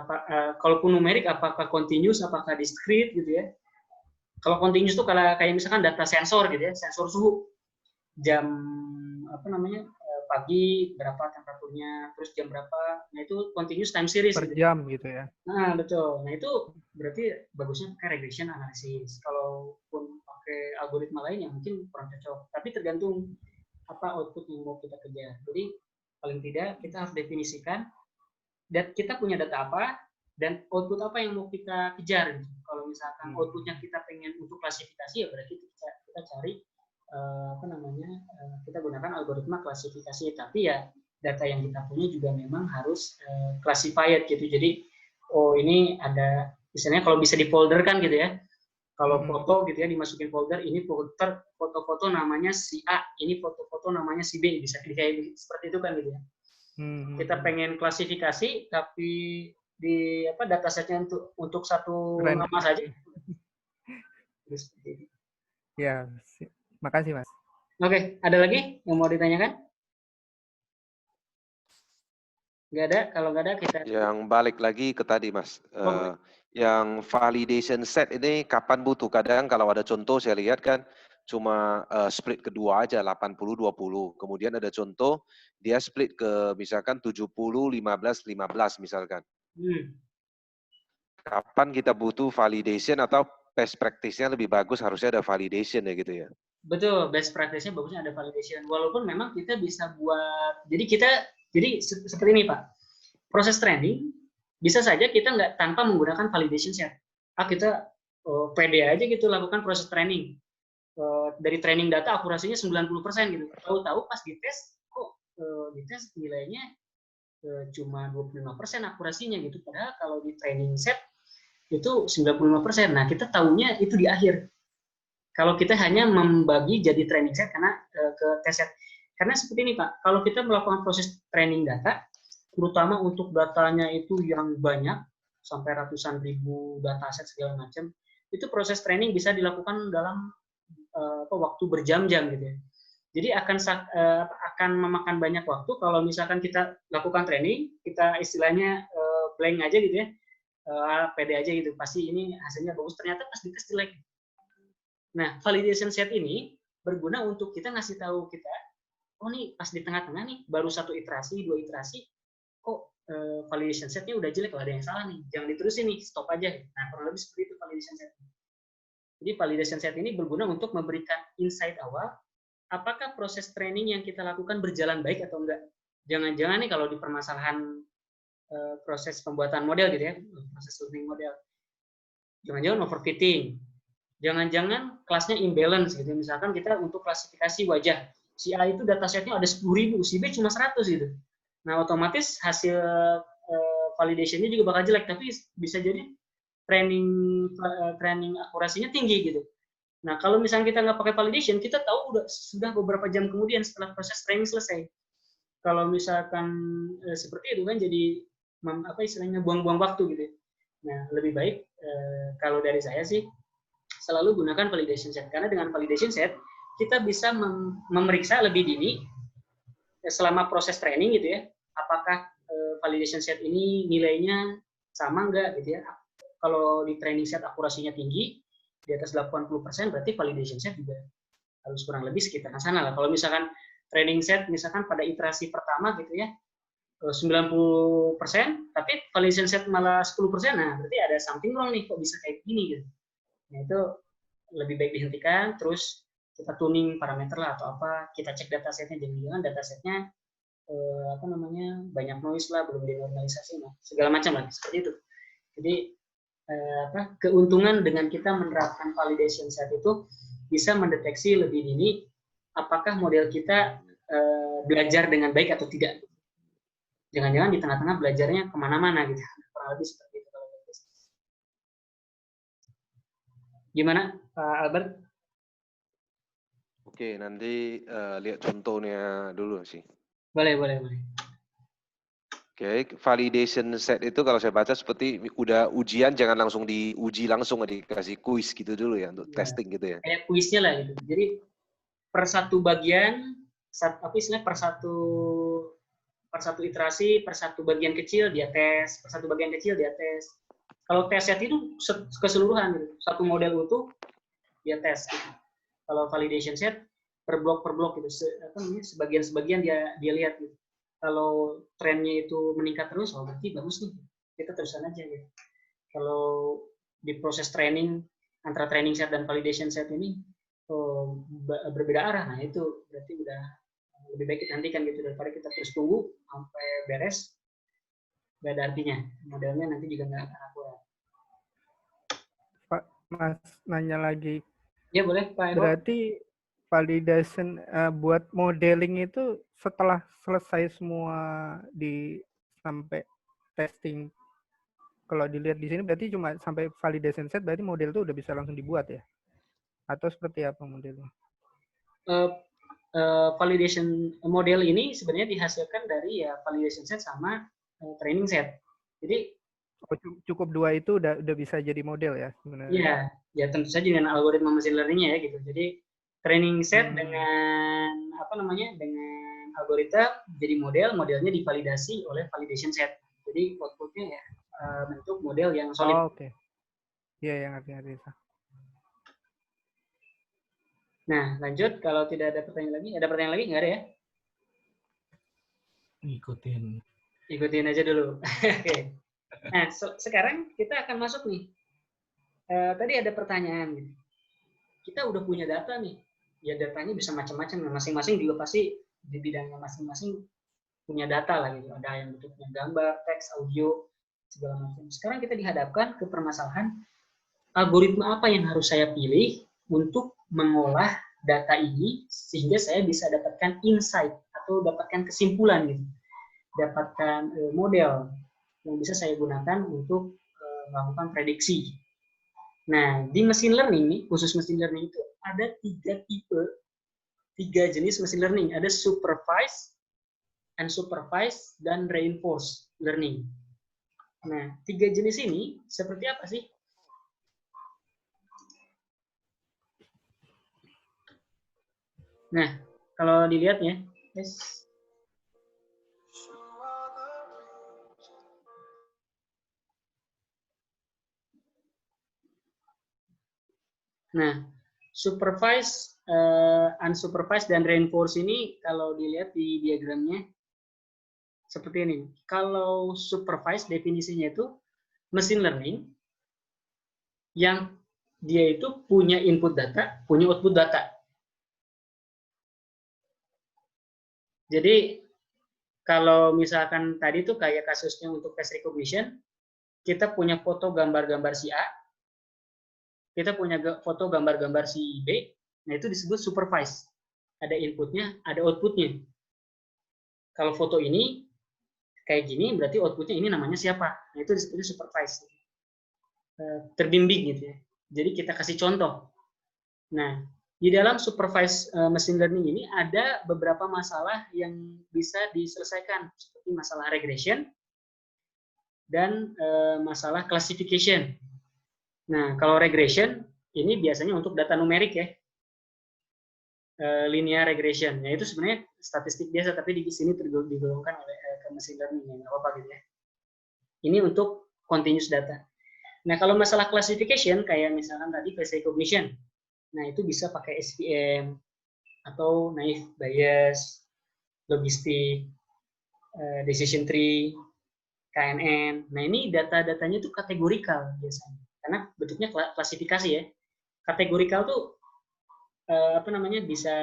kalaupun numerik apakah continuous, apakah discrete gitu ya. Kalau continuous itu kayak misalkan data sensor gitu ya, sensor suhu. Jam pagi berapa temperaturnya, terus jam berapa. Nah, itu continuous time series per jam gitu ya. Nah, betul. Nah, itu berarti bagusnya pakai regression analysis. Kalaupun pakai algoritma lain yang mungkin kurang cocok. Tapi tergantung apa output yang mau kita kejar. Jadi paling tidak kita harus definisikan kita punya data apa dan output apa yang mau kita kejar. Kalau misalkan outputnya kita pengen untuk klasifikasi, ya berarti kita cari kita gunakan algoritma klasifikasi. Tapi ya data yang kita punya juga memang harus classified gitu. Jadi oh ini ada, misalnya kalau bisa di folder kan gitu ya. Kalau foto gitu ya, dimasukin folder, ini foto-foto namanya si A, ini foto-foto namanya si B, bisa kayak seperti itu kan gitu ya. Kita pengen klasifikasi, tapi di datasetnya untuk satu Keren. nama saja. Ya, makasih Mas. Oke, ada lagi yang mau ditanyakan? Nggak ada, kalau nggak ada kita... Yang balik lagi ke tadi Mas, yang validation set ini kapan butuh? Kadang kalau ada contoh saya lihat kan, cuma split kedua aja 80-20. Kemudian ada contoh dia split ke misalkan 70-15-15 misalkan. Kapan kita butuh validation atau best practice-nya lebih bagus harusnya ada validation ya gitu ya? Betul, best practice-nya bagusnya ada validation. Walaupun memang kita bisa buat, jadi seperti ini Pak, proses training bisa saja kita nggak tanpa menggunakan validation set. Kita pede aja gitu lakukan proses training. Dari training data akurasinya 90% gitu. Tahu-tahu pas dites, kok dites nilainya cuma 25% akurasinya gitu. Padahal kalau di training set itu 95%. Nah, kita tahunya itu di akhir. Kalau kita hanya membagi jadi training set karena ke test set. Karena seperti ini Pak, kalau kita melakukan proses training data, terutama untuk datanya itu yang banyak, sampai ratusan ribu dataset segala macam, itu proses training bisa dilakukan dalam waktu berjam-jam gitu ya. Jadi akan memakan banyak waktu kalau misalkan kita lakukan training, kita istilahnya blank aja gitu ya, pede aja gitu, pasti ini hasilnya bagus, ternyata pas dites jelek. Nah, validation set ini berguna untuk kita ngasih tahu kita, oh nih pas di tengah-tengah nih, baru 1 iterasi, 2 iterasi, kok validation setnya udah jelek, ada yang salah nih, jangan diterusin nih, stop aja. Nah, kurang lebih seperti itu validation set. Jadi validation set ini berguna untuk memberikan insight awal, apakah proses training yang kita lakukan berjalan baik atau enggak. Jangan-jangan nih kalau di permasalahan proses pembuatan model gitu ya, proses learning model, jangan-jangan overfitting, jangan-jangan kelasnya imbalance gitu. Misalkan kita untuk klasifikasi wajah, si A itu datasetnya ada 10.000, si B cuma 100 gitu. Nah, otomatis hasil validation-nya juga bakal jelek, tapi bisa jadi training akurasinya tinggi gitu. Nah, kalau misalnya kita nggak pakai validation, kita tahu sudah beberapa jam kemudian setelah proses training selesai. Kalau misalkan seperti itu kan jadi istilahnya buang-buang waktu gitu. Nah, lebih baik kalau dari saya sih selalu gunakan validation set, karena dengan validation set kita bisa memeriksa lebih dini selama proses training gitu ya, apakah validation set ini nilainya sama enggak gitu ya. Kalau di training set akurasinya tinggi di atas 80%, berarti validation set juga harus kurang lebih sekitar sana lah. Kalau misalkan training set misalkan pada iterasi pertama gitu ya 90%, tapi validation set malah 10%, nah berarti ada something wrong nih, kok bisa kayak gini gitu. Nah, itu lebih baik dihentikan, terus kita tuning parameter lah atau apa, kita cek datasetnya, jangan-jangan datasetnya banyak noise lah, belum dinormalisasi, nah, segala macam lah, seperti itu. Jadi keuntungan dengan kita menerapkan validation set itu bisa mendeteksi lebih dini apakah model kita belajar dengan baik atau tidak. Jangan-jangan di tengah-tengah belajarnya kemana-mana gitu, kurang lebih seperti itu. Gimana Pak Albert? Oke, nanti lihat contohnya dulu sih. Boleh. Oke, validation set itu kalau saya baca seperti udah ujian jangan langsung diuji langsung, dikasih kuis gitu dulu ya untuk testing gitu ya. Kayak kuisnya lah gitu. Jadi per satu bagian, per satu iterasi, per satu bagian kecil dia tes, per satu bagian kecil dia tes. Kalau tes set itu keseluruhan gitu. Satu model utuh dia tes gitu. Kalau validation set per blok gitu, sebagian dia lihat gitu. Kalau trennya itu meningkat terus, oh berarti bagus nih, kita terusan aja gitu. Kalau di proses training antara training set dan validation set ini berbeda arah, nah itu berarti udah lebih baik kita hentikan gitu daripada kita terus tunggu sampai beres, gak ada artinya, modelnya nanti juga nggak akan akurat. Pak Mas nanya lagi. Ya boleh Pak Ebo. Berarti validation buat modeling itu setelah selesai semua sampai testing kalau dilihat di sini berarti cuma sampai validation set berarti model itu udah bisa langsung dibuat ya? Atau seperti apa modelnya? Validation model ini sebenarnya dihasilkan dari ya validation set sama training set. Jadi cukup 2 itu udah bisa jadi model ya sebenarnya? Iya, ya tentu saja dengan algoritma machine learning-nya ya gitu. Jadi training set dengan dengan algoritma jadi modelnya divalidasi oleh validation set. Jadi outputnya ya bentuk model yang solid. Oh, oke. Iya, yang ngerti. Nah, lanjut. Kalau tidak ada pertanyaan lagi, ada pertanyaan lagi? Nggak ada ya? Ikutin aja dulu. Oke. Nah, sekarang kita akan masuk nih. Tadi ada pertanyaan. Gitu. Kita udah punya data nih. Ya datanya bisa macam-macam. Masing-masing juga pasti di bidangnya masing-masing punya data lah gitu. Ada yang bentuknya gambar, teks, audio, segala macam. Sekarang kita dihadapkan ke permasalahan algoritma apa yang harus saya pilih untuk mengolah data ini sehingga saya bisa dapatkan insight atau dapatkan kesimpulan gitu. Dapatkan model yang bisa saya gunakan untuk melakukan prediksi. Nah, di machine learning nih, khusus machine learning itu ada 3 jenis machine learning. Ada supervised, unsupervised, dan reinforced learning. Nah, 3 jenis ini seperti apa sih? Nah, kalau dilihatnya, yes. Nah, supervised, unsupervised, dan reinforced ini kalau dilihat di diagramnya seperti ini. Kalau supervised definisinya itu machine learning yang dia itu punya input data, punya output data. Jadi kalau misalkan tadi tuh kayak kasusnya untuk face recognition, kita punya foto gambar-gambar si A, kita punya foto gambar-gambar si B, nah itu disebut supervised. Ada inputnya, ada outputnya. Kalau foto ini kayak gini, berarti outputnya ini namanya siapa? Nah itu disebutnya supervised. Terbimbing gitu ya. Jadi kita kasih contoh. Nah, di dalam supervised machine learning ini ada beberapa masalah yang bisa diselesaikan, seperti masalah regression dan masalah classification. Nah, kalau regression ini biasanya untuk data numerik ya, linear regression. Nah, itu sebenarnya statistik biasa, tapi di sini digolongkan oleh machine learning, nggak apa-apa gitu ya. Ini untuk continuous data. Nah, kalau masalah classification kayak misalkan tadi face recognition, nah itu bisa pakai SVM atau naive bayes, logistik, decision tree, KNN. Nah ini data-datanya itu kategorikal biasanya, karena bentuknya klasifikasi ya. Kategorikal tuh bisa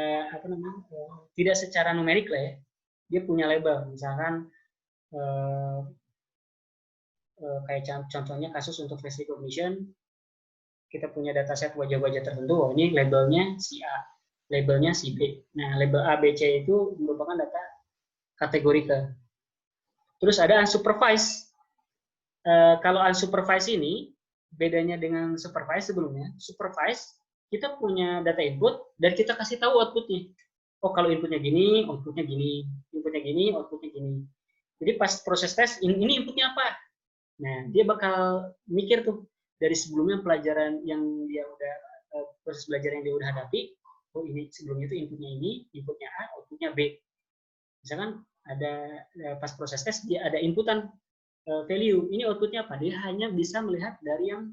tidak secara numerik lah ya. Dia punya label, misalkan kayak contohnya kasus untuk face recognition, kita punya dataset wajah-wajah tertentu, oh ini labelnya si A, labelnya si B. Nah, label A, B, C itu merupakan data kategorikal. Terus ada unsupervised. Kalau unsupervised ini, bedanya dengan supervised sebelumnya, supervised, kita punya data input, dan kita kasih tahu outputnya. Oh, kalau inputnya gini, outputnya gini, inputnya gini, outputnya gini. Jadi pas proses tes, ini inputnya apa? Nah, dia bakal mikir tuh, dari sebelumnya pelajaran yang dia udah proses belajar yang dia udah hadapi, oh ini sebelumnya itu inputnya A, outputnya B. Misalkan ada pas proses tes dia ada inputan value, ini outputnya apa? Dia hanya bisa melihat dari yang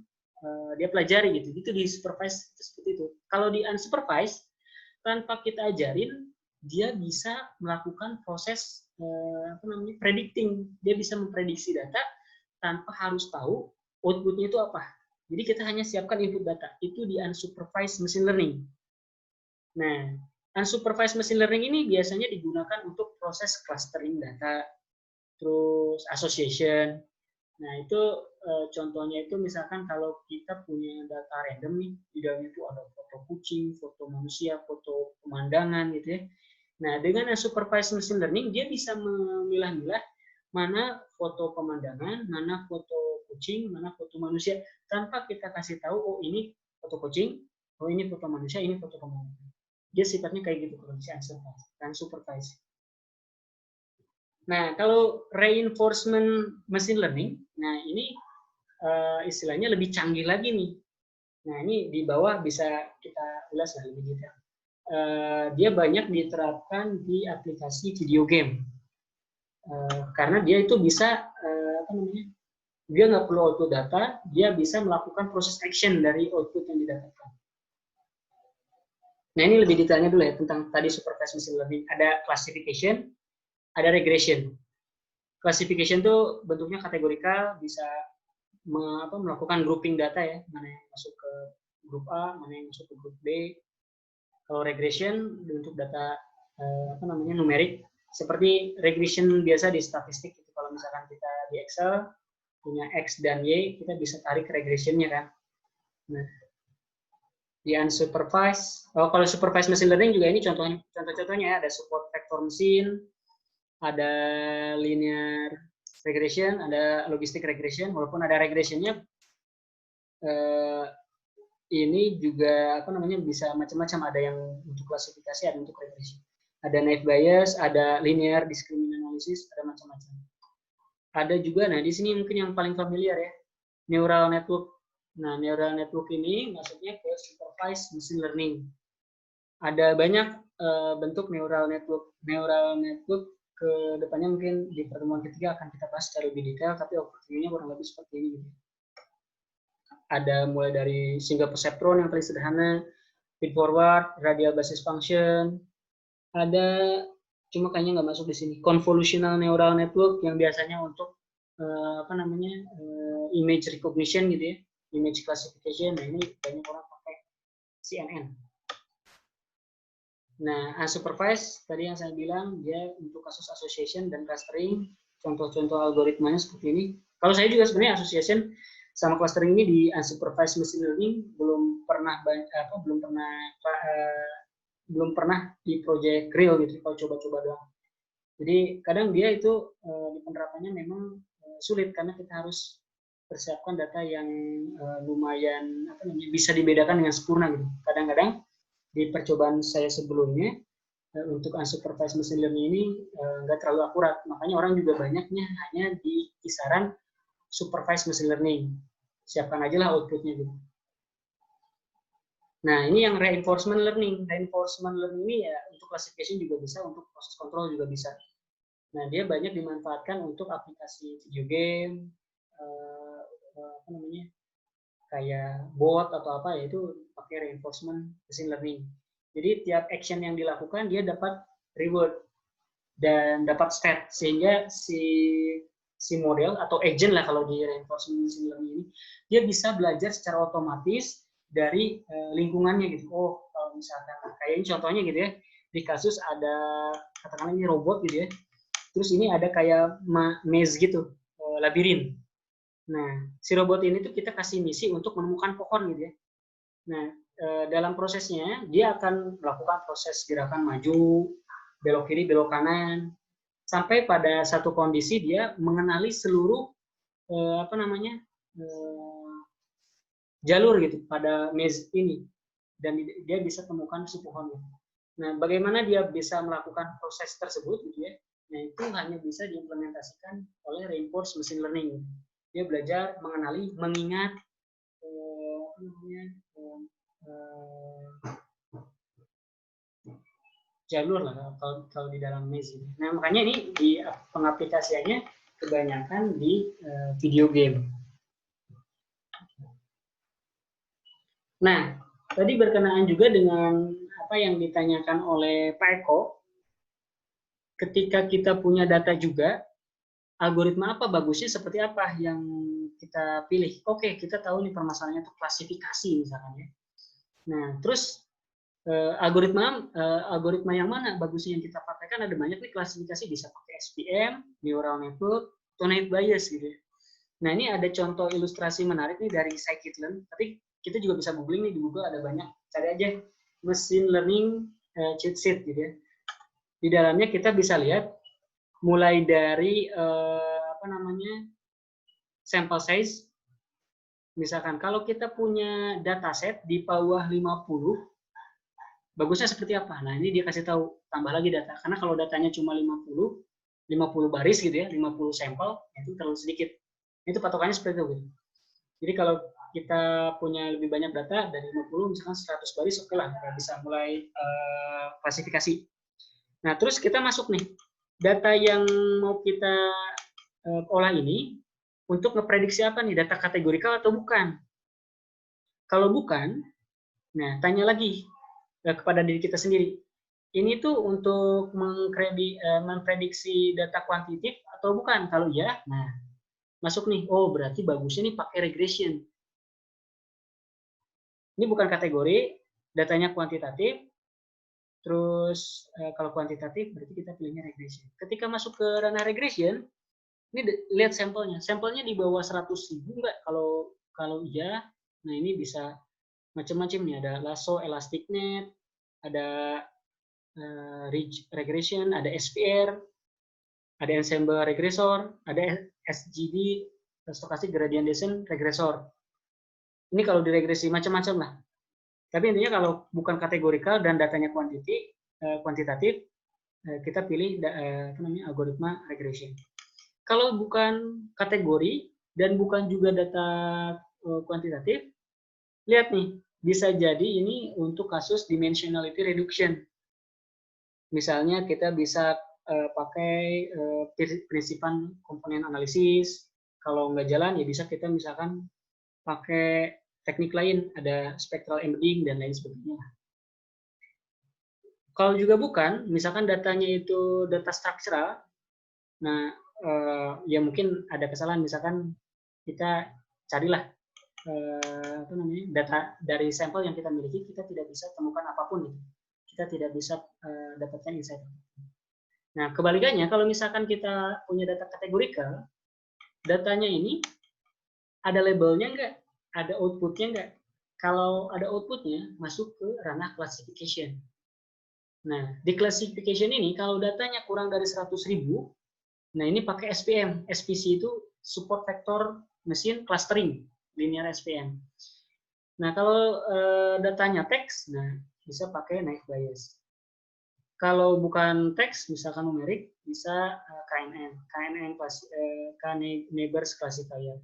dia pelajari gitu. Itu di supervised itu seperti itu. Kalau di unsupervised tanpa kita ajarin, dia bisa melakukan proses predicting. Dia bisa memprediksi data tanpa harus tahu outputnya itu apa. Jadi kita hanya siapkan input data. Itu di unsupervised machine learning. Nah, unsupervised machine learning ini biasanya digunakan untuk proses clustering data, terus association. Nah, itu contohnya itu misalkan kalau kita punya data random nih, di dalamnya itu ada foto kucing, foto manusia, foto pemandangan gitu ya. Nah, dengan unsupervised machine learning, dia bisa memilah-milah mana foto pemandangan, mana foto kucing, mana foto manusia, tanpa kita kasih tahu, oh ini foto kucing, oh ini foto manusia, ini foto komputer. Dia sifatnya kayak gitu kalau si unsupervised. Nah, kalau reinforcement machine learning, nah ini istilahnya lebih canggih lagi nih. Nah, ini di bawah bisa kita ulas lebih detail. Dia banyak diterapkan di aplikasi video game. Karena dia itu bisa, dia nggak perlu output data, dia bisa melakukan proses action dari output yang didapatkan. Nah, ini lebih detailnya dulu ya, tentang tadi supervised machine learning. Ada classification, ada regression. Classification itu bentuknya kategorikal, bisa melakukan grouping data ya, mana yang masuk ke grup A, mana yang masuk ke grup B. Kalau regression bentuk data numerik, seperti regression biasa di statistik. Kalau misalkan kita di Excel punya X dan Y, kita bisa tarik regressionnya kan. Nah, di unsupervised, kalau supervised machine learning juga ini contoh-contohnya ya, ada support vector machine, ada linear regression, ada logistic regression. Walaupun ada regressionnya, ini juga bisa macam-macam, ada yang untuk klasifikasi, ada untuk regression. Ada naive Bayes, ada linear discriminant analysis, ada macam-macam. Ada juga, nah di sini mungkin yang paling familiar ya, neural network. Nah, neural network ini maksudnya ke supervised machine learning. Ada banyak bentuk neural network. Neural network ke depannya mungkin di pertemuan ketiga akan kita bahas secara lebih detail, tapi overview-nya kurang lebih seperti ini. Ada mulai dari single perceptron yang paling sederhana, feed forward, radial basis function, ada cuma kayaknya nggak masuk di sini, convolutional neural network yang biasanya untuk image recognition gitu ya, image classification. Nah, ini banyak orang pakai CNN. Nah, unsupervised tadi yang saya bilang dia untuk kasus association dan clustering. Contoh-contoh algoritmanya seperti ini. Kalau saya juga sebenarnya association sama clustering ini di unsupervised machine learning belum pernah di project real gitu, kalau coba-coba doang. Jadi kadang dia itu di penerapannya memang sulit karena kita harus persiapkan data yang lumayan bisa dibedakan dengan sempurna gitu. Kadang-kadang di percobaan saya sebelumnya untuk unsupervised machine learning ini nggak terlalu akurat, makanya orang juga banyaknya hanya di kisaran supervised machine learning. Siapkan aja lah outputnya gitu. Nah, ini yang reinforcement learning. Reinforcement learning ini ya untuk classification juga bisa, untuk proses control juga bisa. Nah, dia banyak dimanfaatkan untuk aplikasi video game, kayak bot atau apa, yaitu pakai reinforcement machine learning. Jadi tiap action yang dilakukan dia dapat reward dan dapat stat, sehingga si model atau agent lah kalau di reinforcement machine learning ini, dia bisa belajar secara otomatis dari lingkungannya gitu. Oh, kalau misalkan kayak ini contohnya gitu ya, di kasus ada katakanlah ini robot gitu ya, terus ini ada kayak maze gitu, labirin. Nah, si robot ini tuh kita kasih misi untuk menemukan pohon gitu ya. Nah, dalam prosesnya dia akan melakukan proses gerakan maju, belok kiri, belok kanan, sampai pada satu kondisi dia mengenali seluruh jalur gitu pada maze ini, dan dia bisa temukan si pohonnya. Nah, bagaimana dia bisa melakukan proses tersebut gitu ya? Nah, itu hanya bisa diimplementasikan oleh reinforced machine learning. Dia belajar mengenali, mengingat jalur lah kalau di dalam maze. Nah, makanya ini di pengaplikasiannya kebanyakan di video game. Nah, tadi berkenaan juga dengan apa yang ditanyakan oleh Pak Eko. Ketika kita punya data juga, algoritma apa bagusnya, seperti apa yang kita pilih? Oke, kita tahu nih permasalahannya itu klasifikasi misalkan ya. Nah, terus algoritma yang mana bagusnya yang kita pakai? Kan ada banyak nih klasifikasi, bisa pakai SVM, neural network, atau naive Bayes gitu ya. Nah, ini ada contoh ilustrasi menarik nih dari scikit-learn, tapi kita juga bisa googling nih di Google, ada banyak. Cari aja machine learning cheat sheet gitu ya. Di dalamnya kita bisa lihat mulai dari sample size. Misalkan kalau kita punya dataset di bawah 50, bagusnya seperti apa? Nah, ini dia kasih tahu, tambah lagi data. Karena kalau datanya cuma 50 baris gitu ya, 50 sampel, itu terlalu sedikit. Itu patokannya seperti itu. Gitu. Jadi kalau kita punya lebih banyak data dari 50, misalkan 100 baris, oke lah, kita bisa mulai klasifikasi. Nah, terus kita masuk nih, data yang mau kita olah ini, untuk ngeprediksi apa nih, data kategorikal atau bukan. Kalau bukan, nah tanya lagi kepada diri kita sendiri. Ini tuh untuk memprediksi data kuantitatif atau bukan? Kalau ya, nah masuk nih. Oh berarti bagusnya nih pakai regression. Ini bukan kategori, datanya kuantitatif. Terus kalau kuantitatif berarti kita pilihnya regression. Ketika masuk ke ranah regression, ini lihat sampelnya. Sampelnya di bawah 100.000 enggak? Kalau iya, nah ini bisa macam-macam nih. Ada lasso, elastic net, ada ridge regression, ada SPR, ada ensemble regressor, ada SGD, stochastic gradient descent regressor. Ini kalau diregresi macam-macam lah. Tapi intinya kalau bukan kategorikal dan datanya kuantitatif, kita pilih algoritma regression. Kalau bukan kategori dan bukan juga data kuantitatif, lihat nih, bisa jadi ini untuk kasus dimensionality reduction. Misalnya kita bisa pakai prinsipan komponen analisis. Kalau nggak jalan ya bisa kita misalkan pakai teknik lain, ada spectral embedding dan lain sebagainya. Kalau juga bukan, misalkan datanya itu data struktural, nah ya mungkin ada kesalahan, misalkan kita carilah data dari sampel yang kita miliki, kita tidak bisa temukan apapun gitu. Kita tidak bisa dapatkan insight. Nah, kebalikannya kalau misalkan kita punya data kategorikal, datanya ini ada labelnya enggak? Ada outputnya enggak? Kalau ada outputnya, masuk ke ranah classification. Nah, di classification ini kalau datanya kurang dari 100.000, nah ini pakai SPM. SPC itu support vector machine clustering, linear SPM. Nah, kalau datanya teks, nah bisa pakai naive Bayes. Kalau bukan teks, misalkan numerik, bisa KNN, K-neighbors classifier.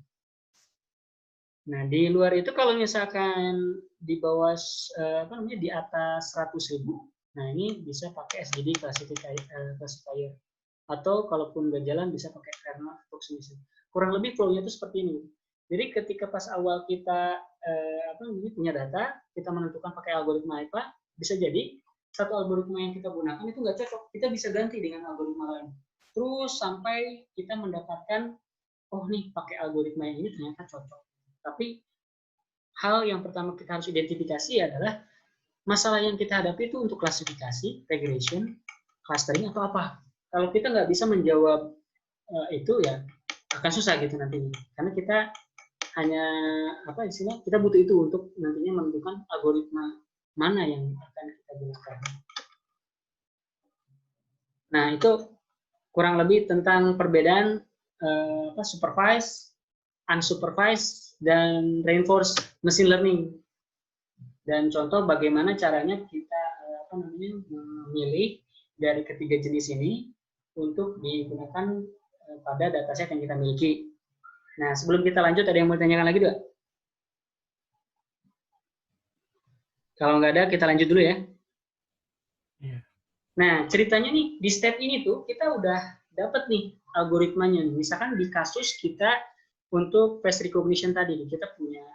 Nah, di luar itu kalau misalkan di bawah di atas 100.000, nah ini bisa pakai SGD classifier. Atau kalaupun nggak jalan bisa pakai kernel approximation. Kurang lebih flow-nya itu seperti ini. Jadi ketika pas awal kita punya data, kita menentukan pakai algoritma apa, bisa jadi satu algoritma yang kita gunakan itu nggak cocok, kita bisa ganti dengan algoritma lain. Terus sampai kita mendapatkan, oh nih pakai algoritma yang ini ternyata cocok. Tapi hal yang pertama kita harus identifikasi adalah masalah yang kita hadapi itu untuk klasifikasi, regression, clustering atau apa. Kalau kita nggak bisa menjawab itu ya akan susah gitu nantinya. Karena kita hanya kita butuh itu untuk nantinya menentukan algoritma mana yang akan kita gunakan. Nah, itu kurang lebih tentang perbedaan supervised, unsupervised, dan reinforced machine learning. Dan contoh bagaimana caranya kita memilih dari ketiga jenis ini untuk digunakan pada dataset yang kita miliki. Nah, sebelum kita lanjut, ada yang mau ditanyakan lagi, Dok? Kalau nggak ada, kita lanjut dulu ya. Iya. Nah, ceritanya nih, di step ini tuh, kita udah dapat nih algoritmanya. Misalkan di kasus kita untuk face recognition tadi, kita punya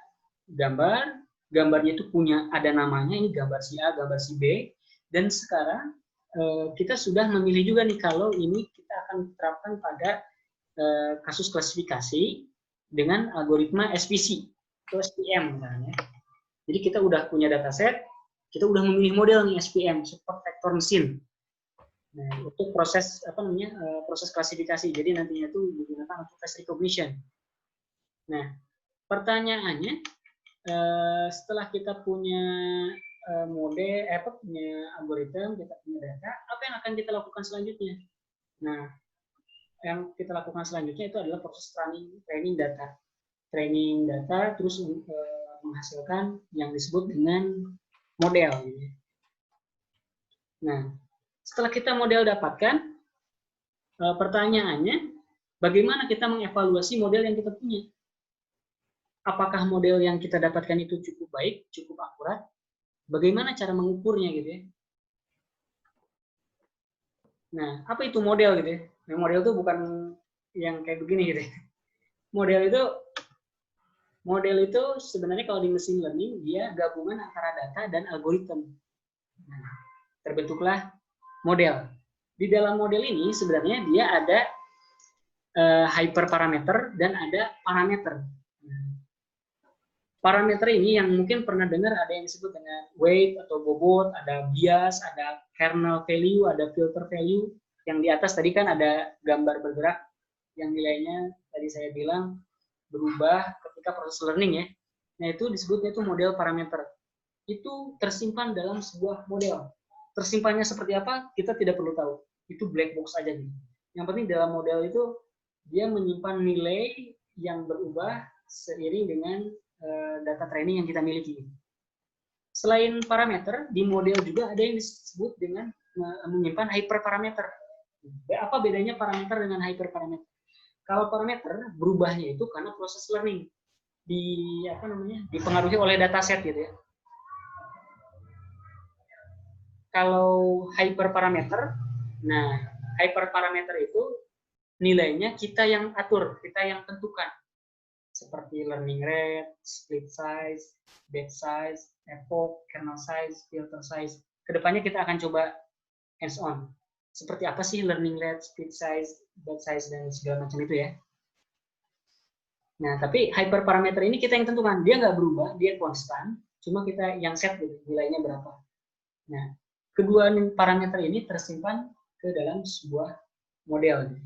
gambarnya itu ada namanya, ini gambar si A, gambar si B, dan sekarang kita sudah memilih juga nih, kalau ini kita akan terapkan pada kasus klasifikasi dengan algoritma SPC atau SPM misalnya. Jadi kita udah punya dataset, kita udah memilih model nih SPM, support vector machine. Nah, untuk proses proses klasifikasi. Jadi nantinya itu digunakan untuk face recognition. Nah, pertanyaannya setelah kita punya punya algoritma, kita punya data, apa yang akan kita lakukan selanjutnya? Nah, yang kita lakukan selanjutnya itu adalah proses training data. Training data terus menghasilkan yang disebut dengan model. Nah, setelah kita model dapatkan, pertanyaannya, bagaimana kita mengevaluasi model yang kita punya? Apakah model yang kita dapatkan itu cukup baik, cukup akurat? Bagaimana cara mengukurnya gitu ya? Nah, apa itu model gitu ya? Nah, model itu bukan yang kayak begini gitu ya. Model itu sebenarnya kalau di machine learning dia gabungan antara data dan algoritma. Nah, terbentuklah model. Di dalam model ini sebenarnya dia ada hyperparameter dan ada parameter. Parameter ini yang mungkin pernah dengar ada yang disebut dengan weight atau bobot, ada bias, ada kernel value, ada filter value. Yang di atas tadi kan ada gambar bergerak yang nilainya tadi saya bilang berubah ketika proses learning ya. Nah itu disebutnya itu model parameter. Itu tersimpan dalam sebuah model. Tersimpannya seperti apa kita tidak perlu tahu. Itu black box aja gitu. Yang penting dalam model itu dia menyimpan nilai yang berubah seiring dengan data training yang kita miliki. Selain parameter, di model juga ada yang disebut dengan menyimpan hyperparameter. Apa bedanya parameter dengan hyperparameter? Kalau parameter berubahnya itu karena proses learning dipengaruhi oleh dataset gitu ya. Kalau hyperparameter, nah hyperparameter itu nilainya kita yang atur, kita yang tentukan. Seperti learning rate, split size, batch size, epoch, kernel size, filter size. Kedepannya kita akan coba hands on. Seperti apa sih learning rate, split size, batch size, dan segala macam itu ya. Nah, tapi hyperparameter ini kita yang tentukan. Dia nggak berubah, dia konstan. Cuma kita yang set gitu, nilainya berapa. Nah, kedua parameter ini tersimpan ke dalam sebuah model.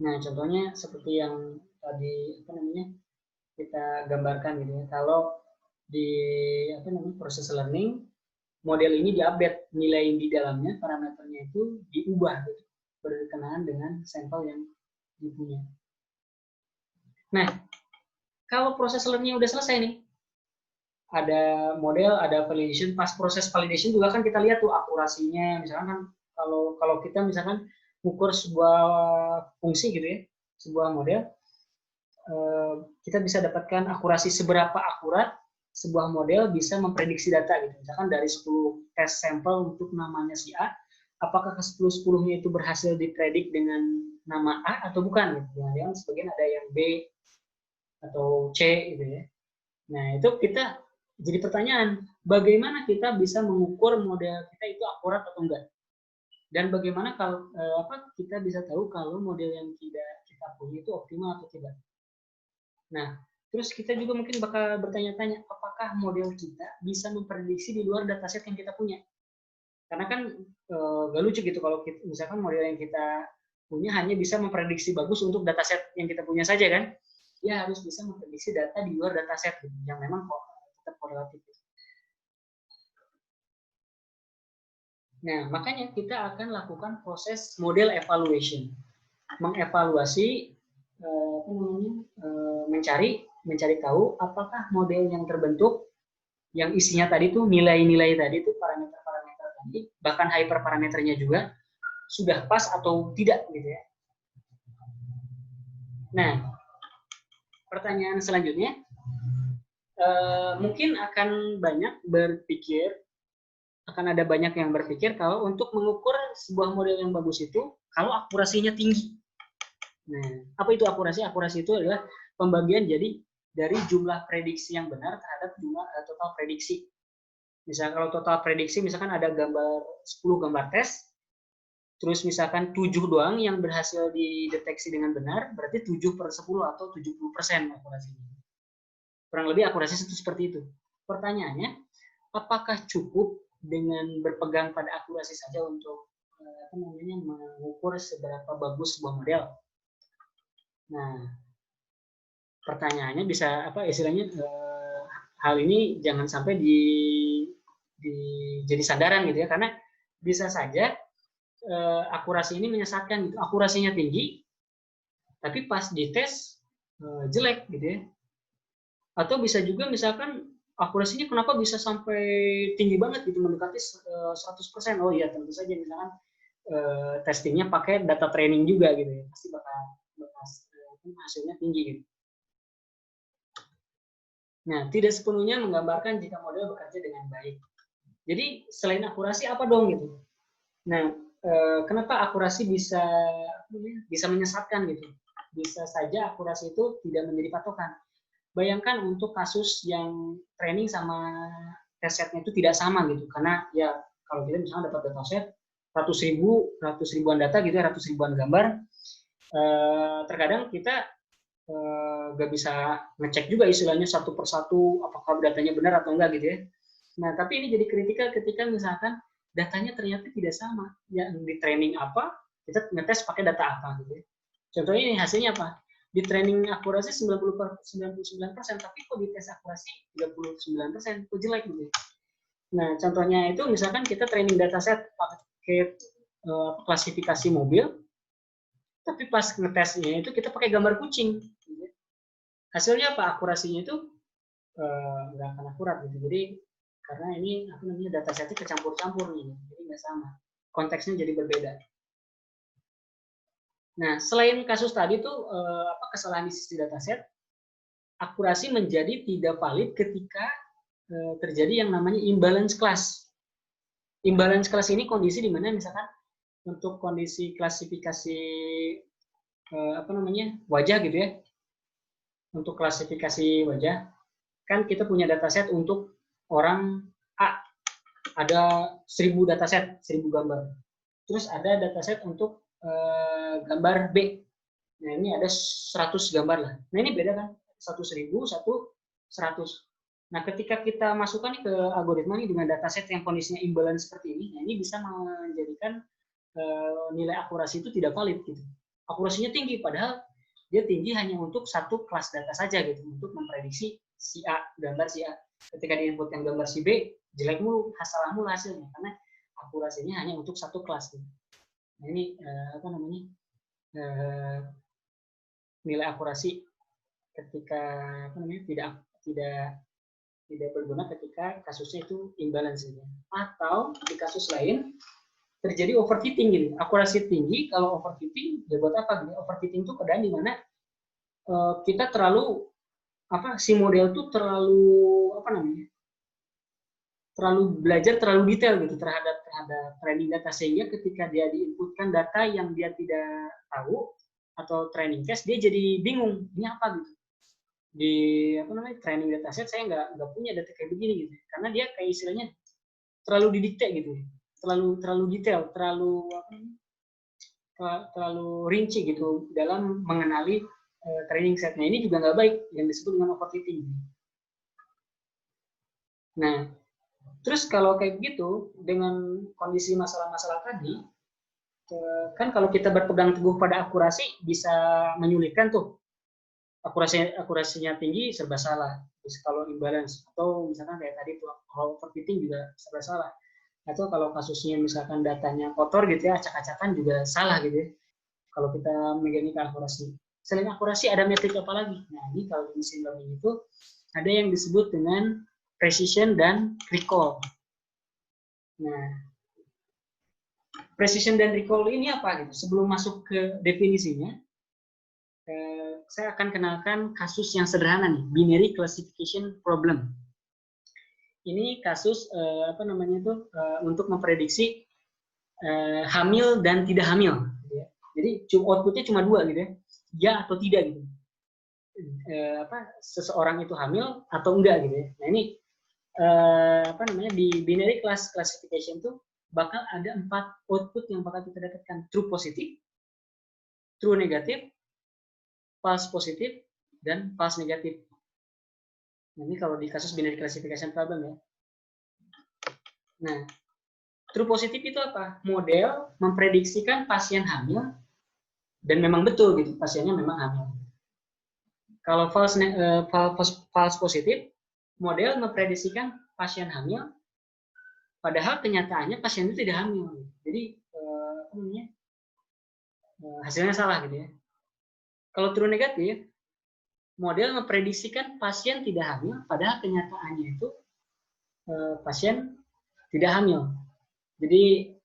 Nah, contohnya seperti yang tadi kita gambarkan gitu ya. Kalau di proses learning, model ini diupdate, nilai di dalamnya, parameternya itu diubah gitu, berkenaan dengan sampel yang dipunya. Nah, kalau proses learning udah selesai nih, ada model, ada validation. Pas proses validation juga kan kita lihat tuh akurasinya. Misalkan kan kalau kita misalkan ukur sebuah fungsi gitu ya, sebuah model, kita bisa dapatkan akurasi seberapa akurat sebuah model bisa memprediksi data gitu. Misalkan dari 10 tes sampel untuk namanya si A, apakah ke 10-10-nya itu berhasil dipredik dengan nama A atau bukan gitu. Yang sebagian ada yang B atau C gitu ya. Nah, itu kita jadi pertanyaan, bagaimana kita bisa mengukur model kita itu akurat atau enggak? Dan bagaimana kalau kita bisa tahu kalau model yang kita punya itu optimal atau tidak? Nah, terus kita juga mungkin bakal bertanya-tanya, apakah model kita bisa memprediksi di luar dataset yang kita punya? Karena kan gak lucu gitu kalau misalkan model yang kita punya hanya bisa memprediksi bagus untuk dataset yang kita punya saja kan? Ya harus bisa memprediksi data di luar dataset gitu, yang memang tetap korelatif. Nah, makanya kita akan lakukan proses model evaluation, mengevaluasi, mencari tahu apakah model yang terbentuk, yang isinya tadi tuh nilai-nilai tadi tuh parameter-parameter tadi, bahkan hyperparameternya juga sudah pas atau tidak gitu ya. Nah, pertanyaan selanjutnya, mungkin akan ada banyak yang berpikir kalau untuk mengukur sebuah model yang bagus itu kalau akurasinya tinggi. Nah, apa itu akurasi? Akurasi itu adalah pembagian jadi dari jumlah prediksi yang benar terhadap jumlah total prediksi. Misalkan kalau total prediksi misalkan ada 10 gambar tes, terus misalkan 7 doang yang berhasil dideteksi dengan benar, berarti 7/10 atau 70% akurasinya. Kurang lebih akurasi seperti itu. Pertanyaannya, apakah cukup dengan berpegang pada akurasi saja untuk mengukur seberapa bagus sebuah model? Nah, pertanyaannya bisa hal ini jangan sampai jadi sandaran gitu ya, karena bisa saja akurasi ini menyesatkan gitu. Akurasinya tinggi, tapi pas dites jelek gitu ya. Atau bisa juga misalkan akurasinya kenapa bisa sampai tinggi banget gitu, mendekati 100%. Oh iya, tentu saja misalkan testingnya pakai data training juga gitu ya. Pasti bakal hasilnya tinggi gitu. Nah, tidak sepenuhnya menggambarkan jika model bekerja dengan baik. Jadi selain akurasi apa dong gitu. Nah, kenapa akurasi bisa menyesatkan gitu? Bisa saja akurasi itu tidak menjadi patokan. Bayangkan untuk kasus yang training sama test setnya itu tidak sama gitu, karena ya kalau kita misalnya dapat dataset ratus ribuan data gitu ya, ratus ribuan gambar, terkadang kita nggak bisa ngecek juga istilahnya satu persatu apakah datanya benar atau enggak gitu ya. Nah, tapi ini jadi kritikal ketika misalkan datanya ternyata tidak sama. Yang di training apa, kita ngetes pakai data apa gitu ya. Contohnya ini hasilnya apa? Di training akurasi 99%, tapi kok di tes akurasi 39%, kok jelek gitu ya. Nah, contohnya itu misalkan kita training dataset pakai klasifikasi mobil, tapi pas ngetesnya itu kita pakai gambar kucing. Hasilnya apa? Akurasinya itu nggak akan akurat gitu. Jadi karena ini datasetnya kecampur-campur nih, jadi nggak sama. Konteksnya jadi berbeda. Nah, selain kasus tadi tuh kesalahan di sisi dataset, akurasi menjadi tidak valid ketika terjadi yang namanya imbalance class. Imbalance class ini kondisi di mana misalkan untuk kondisi klasifikasi wajah gitu ya. Untuk klasifikasi wajah, kan kita punya dataset untuk orang A, ada 1000 dataset, 1000 gambar. Terus ada dataset untuk gambar B. Nah, ini ada 100 gambar lah. Nah, ini beda kan? Satu 1000, satu 100. Nah, ketika kita masukkan ke algoritma ini dengan dataset yang kondisinya imbalance seperti ini, nah ini bisa menjadikan nilai akurasi itu tidak valid gitu. Akurasinya tinggi, padahal dia tinggi hanya untuk satu kelas data saja gitu, untuk memprediksi si A, gambar si A. Ketika diinputkan gambar si B, jelek mulu, salah mulu hasilnya, karena akurasinya hanya untuk satu kelas gitu. Nah, ini nilai akurasi ketika tidak berguna ketika kasusnya itu imbalance gitu. Atau di kasus lain terjadi overfitting gitu. Akurasi tinggi, kalau overfitting ya buat apa? Overfitting itu keadaan di mana kita terlalu si model itu terlalu terlalu belajar terlalu detail gitu terhadap training data, sehingga ketika dia diinputkan data yang dia tidak tahu atau training case, dia jadi bingung ini apa gitu. Di training dataset saya nggak punya data kayak begini gitu, karena dia kayak istilahnya terlalu didikte gitu, terlalu detail, terlalu rinci gitu dalam mengenali training setnya. Ini juga nggak baik, yang disebut dengan overfitting. Nah, terus kalau kayak begitu dengan kondisi masalah-masalah tadi, kan kalau kita berpegang teguh pada akurasi bisa menyulitkan tuh. Akurasinya tinggi serba salah. Terus kalau imbalance atau misalkan kayak tadi tuh kalau overfitting juga serba salah. Atau kalau kasusnya misalkan datanya kotor gitu ya, acak-acakan juga salah gitu ya. Kalau kita megangin ke akurasi. Selain akurasi ada metrik apa lagi? Nah, ini kalau di mesin learning itu ada yang disebut dengan precision dan recall. Nah, precision dan recall ini apa gitu? Sebelum masuk ke definisinya, saya akan kenalkan kasus yang sederhana nih, binary classification problem. Ini kasus untuk memprediksi hamil dan tidak hamil. Gitu ya. Jadi outputnya cuma dua gitu ya, ya atau tidak gitu. Seseorang itu hamil atau enggak gitu ya. Nah ini di binary classification tuh bakal ada 4 output yang bakal kita dapatkan: true positif, true negatif, false positif, dan false negatif. Nah, ini kalau di kasus binary classification problem ya. Nah, true positif itu apa? Model memprediksikan pasien hamil dan memang betul gitu, pasiennya memang hamil. Kalau false positif, model memprediksikan pasien hamil, padahal kenyataannya pasien itu tidak hamil. Jadi hasilnya salah gitu ya. Kalau true negatif, model memprediksikan pasien tidak hamil, padahal kenyataannya itu pasien tidak hamil. Jadi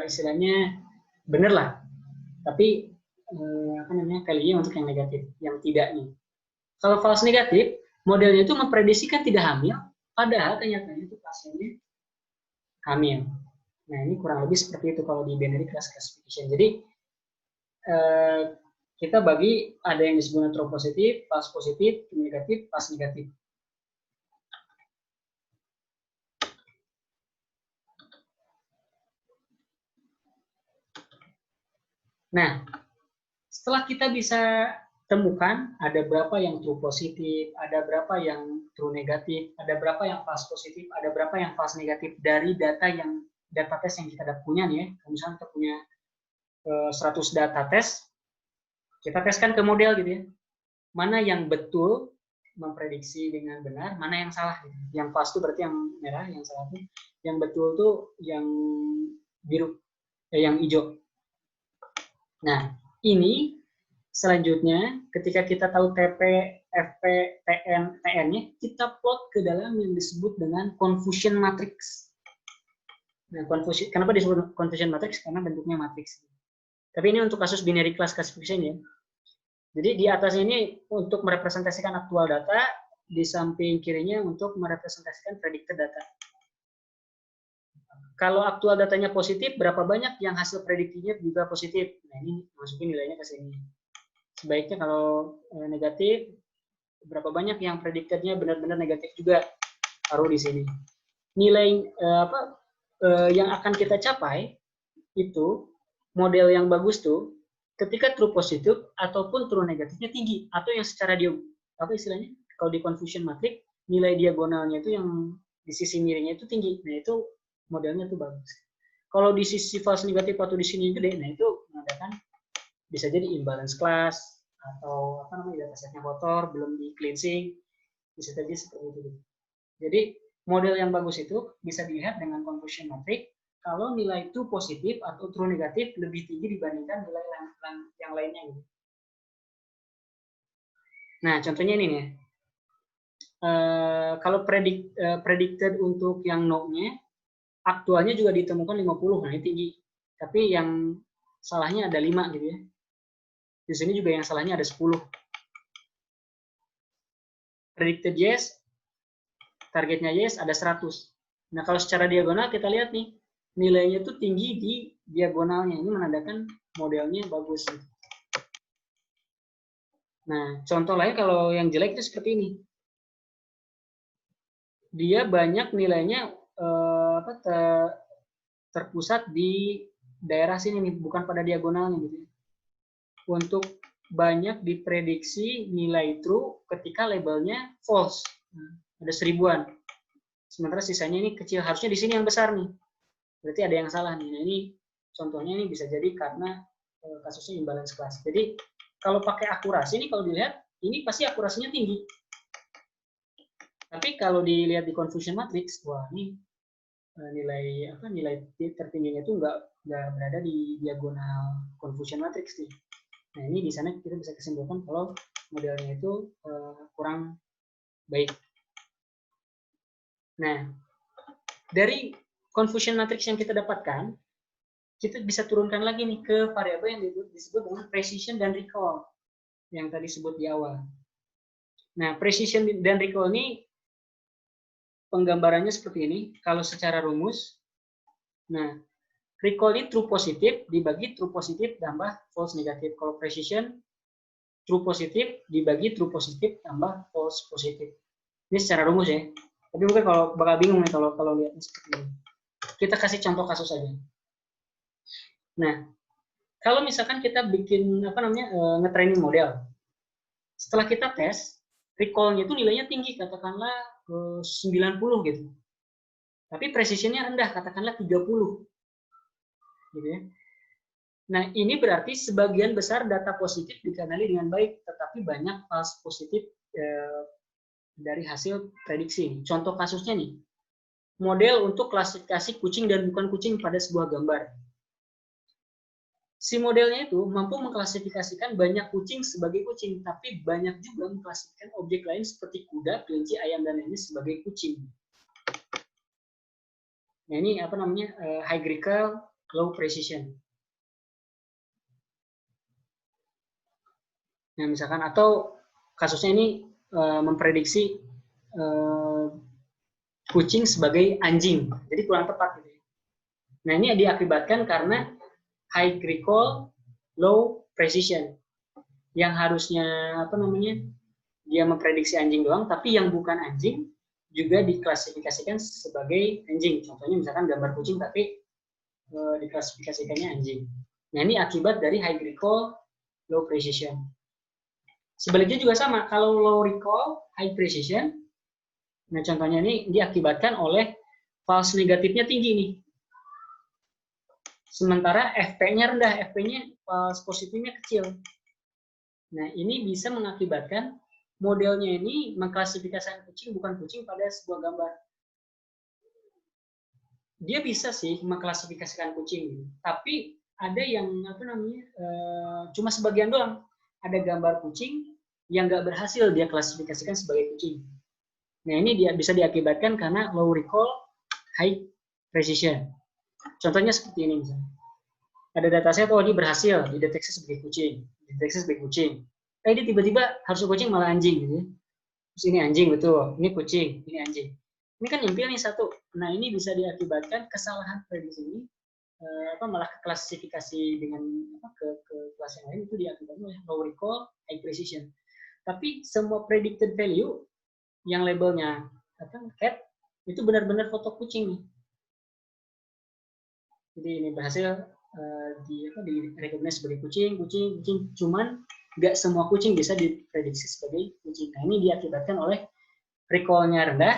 istilahnya benar lah, tapi kalinya untuk yang negatif, yang tidaknya. Kalau false negatif, modelnya itu memprediksikan tidak hamil, padahal kenyataannya itu pasiennya hamil. Nah, ini kurang lebih seperti itu kalau di binary classification. Jadi kita bagi ada yang disebut true positif, false positif, true negatif, false negatif. Nah, setelah kita bisa temukan ada berapa yang true positif, ada berapa yang true negatif, ada berapa yang false positif, ada berapa yang false negatif dari data test yang kita punya nih ya. Kalau misalnya kita punya 100 data test, kita teskan ke model gitu ya. Mana yang betul memprediksi dengan benar, mana yang salah. Gitu. Yang false itu berarti yang merah, yang salah itu. Yang betul tuh yang biru, yang hijau. Nah, ini selanjutnya ketika kita tahu TP, FP, TN, TN-nya, kita plot ke dalam yang disebut dengan confusion matrix. Nah, kenapa disebut confusion matrix? Karena bentuknya matriks. Tapi ini untuk kasus binary classification ya. Jadi di atas ini untuk merepresentasikan aktual data, di samping kirinya untuk merepresentasikan predicted data. Kalau aktual datanya positif, berapa banyak yang hasil prediksinya juga positif. Nah, ini masukin nilainya ke sini. Sebaiknya kalau negatif, berapa banyak yang predictednya benar-benar negatif juga, taruh di sini. Nilai yang akan kita capai itu model yang bagus tuh ketika true positif ataupun true negatifnya tinggi, atau yang secara istilahnya kalau di confusion matrix nilai diagonalnya itu yang di sisi miringnya itu tinggi. Nah, itu modelnya tuh bagus. Kalau di sisi false negatif atau di sini gede, nah itu menandakan bisa jadi imbalance class atau datasetnya kotor, belum di cleansing, bisa jadi seperti itu. Jadi model yang bagus itu bisa dilihat dengan confusion matrix kalau nilai true positif atau true negatif lebih tinggi dibandingkan nilai yang lainnya. Nah, contohnya ini nih. Kalau predicted untuk yang no-nya, aktualnya juga ditemukan 50, nah ini tinggi. Tapi yang salahnya ada 5 gitu ya. Di sini juga yang salahnya ada 10. Predicted yes, targetnya yes ada 100. Nah, kalau secara diagonal kita lihat nih, nilainya itu tinggi di diagonalnya. Ini menandakan modelnya bagus. Nah, contoh lain kalau yang jelek itu seperti ini. Dia banyak nilainya terpusat di daerah sini nih, bukan pada diagonalnya gitu. Untuk banyak diprediksi nilai true ketika labelnya false. Nah, ada 1000-an. Sementara sisanya ini kecil, harusnya di sini yang besar nih. Berarti ada yang salah nih. Nah, ini contohnya ini bisa jadi karena kasusnya imbalance class. Jadi kalau pakai akurasi ini kalau dilihat ini pasti akurasinya tinggi. Tapi kalau dilihat di confusion matrix, wah ini nilai tertingginya itu nggak berada di diagonal confusion matrix nih. Nah, ini di sana kita bisa kesimpulan kalau modelnya itu kurang baik. Nah, dari confusion matrix yang kita dapatkan, kita bisa turunkan lagi nih ke variabel yang disebut dengan precision dan recall yang tadi sebut di awal. Nah, precision dan recall ini penggambarannya seperti ini. Kalau secara rumus, nah recall ini true positif dibagi true positif tambah false negatif. Kalau precision true positif dibagi true positif tambah false positif. Ini secara rumus ya. Tapi mungkin kalau bakal bingung nih kalau lihat seperti ini. Kita kasih contoh kasus aja. Nah, kalau misalkan kita bikin nge-training model, setelah kita tes, recall-nya itu nilainya tinggi, katakanlah 90 gitu. Tapi precision-nya rendah, katakanlah 30. Gitu ya. Nah, ini berarti sebagian besar data positif dikenali dengan baik, tetapi banyak false positif dari hasil prediksi. Contoh kasusnya nih, model untuk klasifikasi kucing dan bukan kucing pada sebuah gambar. si modelnya itu mampu mengklasifikasikan banyak kucing sebagai kucing, tapi banyak juga mengklasifikasikan objek lain seperti kuda, kelinci, ayam, dan lainnya sebagai kucing. Nah, ini apa namanya? Hierarchical low precision. Nah, misalkan atau kasusnya ini memprediksi kucing sebagai anjing, jadi kurang tepat gitu. Nah, ini diakibatkan karena high recall, low precision. Yang harusnya apa namanya? Dia memprediksi anjing doang, tapi yang bukan anjing juga diklasifikasikan sebagai anjing. Contohnya misalkan gambar kucing tapi diklasifikasikannya anjing. Nah, ini akibat dari high recall, low precision. Sebaliknya juga sama, kalau low recall, high precision, nah contohnya ini diakibatkan oleh false negatifnya tinggi nih. Sementara FP-nya rendah, FP-nya false positifnya kecil. Nah, ini bisa mengakibatkan modelnya ini mengklasifikasikan kucing bukan kucing pada sebuah gambar. Dia bisa sih mengklasifikasikan kucing, tapi ada yang apa namanya cuma sebagian doang. Ada gambar kucing yang nggak berhasil dia klasifikasikan sebagai kucing. Nah, ini dia bisa diakibatkan karena low recall, high precision. Contohnya seperti ini misalnya. Ada dataset, oh ini berhasil dideteksi sebagai kucing, dideteksi sebagai kucing. Dia tiba-tiba harusnya kucing malah anjing gitu. Terus ini anjing betul, ini kucing, ini anjing. Ini kan nyempil nih satu. Nah, ini bisa diakibatkan kesalahan prediksi ini malah klasifikasi dengan ke kelas yang lain itu diakibatkan oleh low recall, high precision. Tapi semua predicted value yang labelnya cat itu benar-benar foto kucing nih. Jadi ini berhasil direcognize sebagai kucing. Cuman nggak semua kucing bisa diprediksi sebagai kucing. Nah, ini diakibatkan oleh recall-nya rendah,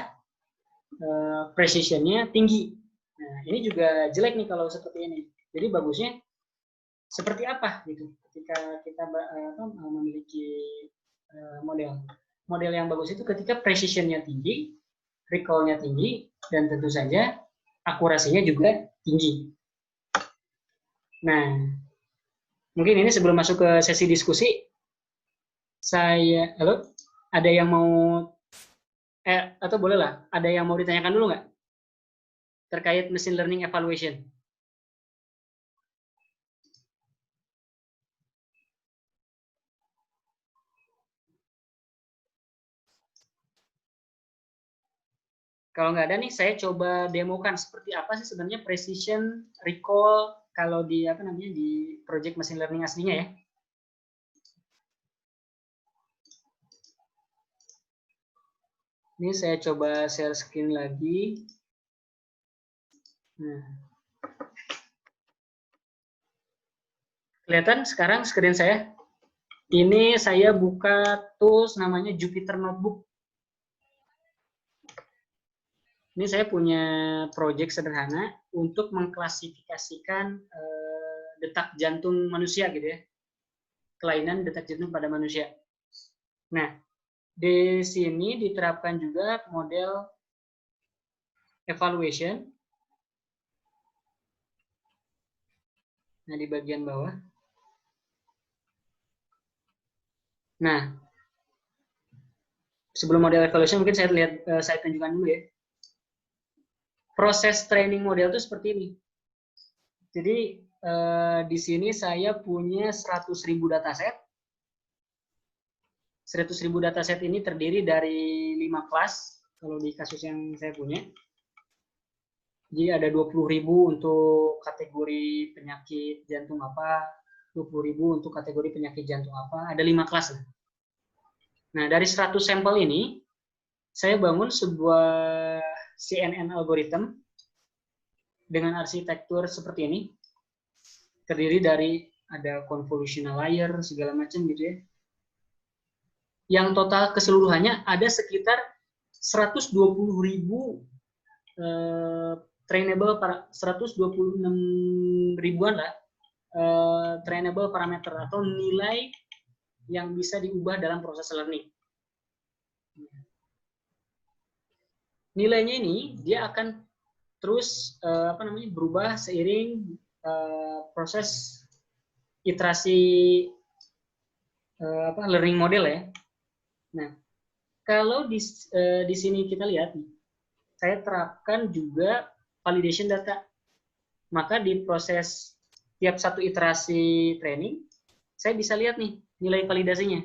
precision-nya tinggi. Nah, ini juga jelek nih kalau seperti ini. Jadi bagusnya seperti apa gitu ketika kita memiliki model. Model yang bagus itu ketika precision-nya tinggi, recall-nya tinggi, dan tentu saja akurasinya juga tinggi. Nah, mungkin ini sebelum masuk ke sesi diskusi, ada yang mau, atau bolehlah, ada yang mau ditanyakan dulu nggak? Terkait machine learning evaluation. Kalau nggak ada nih, saya coba demokan seperti apa sih sebenarnya precision, recall, kalau di di project machine learning aslinya ya. Ini saya coba share screen lagi. Nah. Kelihatan sekarang screen saya? Ini saya buka tools namanya Jupyter Notebook. Ini saya punya project sederhana untuk mengklasifikasikan detak jantung manusia gitu ya. Kelainan detak jantung pada manusia. Nah, di sini diterapkan juga model evaluation. Nah, di bagian bawah. Nah, sebelum model evaluation mungkin saya tunjukkan dulu ya. Proses training model itu seperti ini. Jadi di sini saya punya 100.000 dataset. 100.000 dataset ini terdiri dari 5 kelas kalau di kasus yang saya punya. Jadi ada 20.000 untuk kategori penyakit jantung apa, 20.000 untuk kategori penyakit jantung apa, ada 5 kelas. Nah, dari 100 sampel ini, saya bangun sebuah CNN algorithm dengan arsitektur seperti ini. Terdiri dari ada convolutional layer, segala macam gitu ya. Yang total keseluruhannya ada sekitar 120.000 trainable, 126 ribuan lah trainable parameter atau nilai yang bisa diubah dalam proses learning. Nilainya ini dia akan terus berubah seiring proses iterasi learning model ya. Nah, kalau di sini kita lihat, saya terapkan juga validation data. Maka di proses tiap satu iterasi training, saya bisa lihat nih nilai validasinya.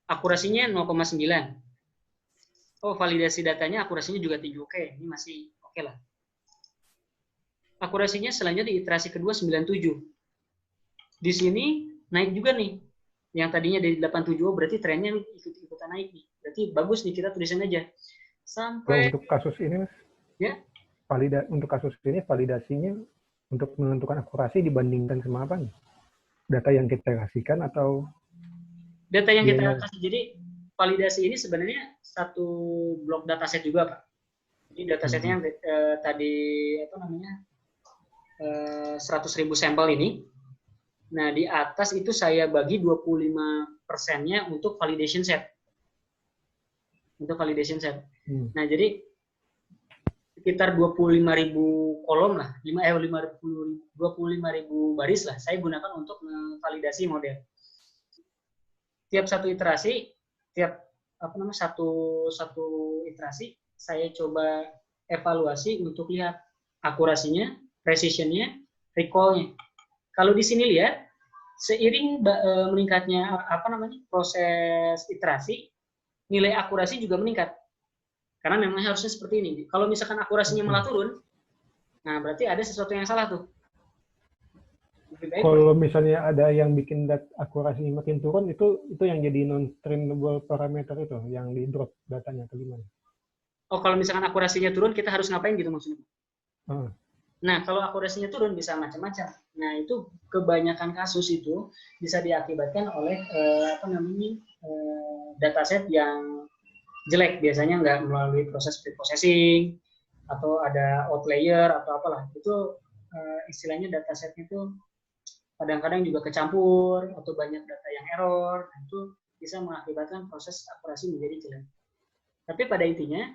Akurasinya 0,9. Oh, validasi datanya akurasinya juga tinggi. Oke, ini masih oke lah. Akurasinya selanjutnya di iterasi kedua 97. Di sini naik juga nih. Yang tadinya dari 87, berarti trennya ikut-ikutan naik nih. Berarti bagus nih, kita tulisin aja. Sampai untuk kasus ini, Mas, ya, untuk kasus ini validasinya untuk menentukan akurasi dibandingkan sama apa nih? Data yang kita kasihkan atau data yang kita kasih. Jadi validasi ini sebenarnya satu blok dataset juga, Pak. Jadi datasetnya tadi 100.000 sampel ini. Nah, di atas itu saya bagi 25%-nya untuk validation set. Untuk validation set. Nah, jadi sekitar 25.000 kolom lah, 25.000 baris lah saya gunakan untuk validasi model. Tiap satu iterasi, satu iterasi saya coba evaluasi untuk lihat akurasinya, precision-nya, recall-nya. Kalau di sini lihat, seiring meningkatnya proses iterasi, nilai akurasi juga meningkat. Karena memang harusnya seperti ini. Kalau misalkan akurasinya malah turun, nah berarti ada sesuatu yang salah tuh. Kalau misalnya ada yang bikin akurasinya makin turun, itu yang jadi non-trainable parameter itu, yang di drop datanya ke gimana? Oh, kalau misalkan akurasinya turun, kita harus ngapain gitu maksudnya? Nah, kalau akurasinya turun bisa macam-macam. Nah, itu kebanyakan kasus itu bisa diakibatkan oleh dataset yang jelek, biasanya nggak melalui proses preprocessing atau ada outlier atau apalah. Itu istilahnya datasetnya itu kadang-kadang juga kecampur atau banyak data yang error. Itu bisa mengakibatkan proses akurasi menjadi jelek. Tapi pada intinya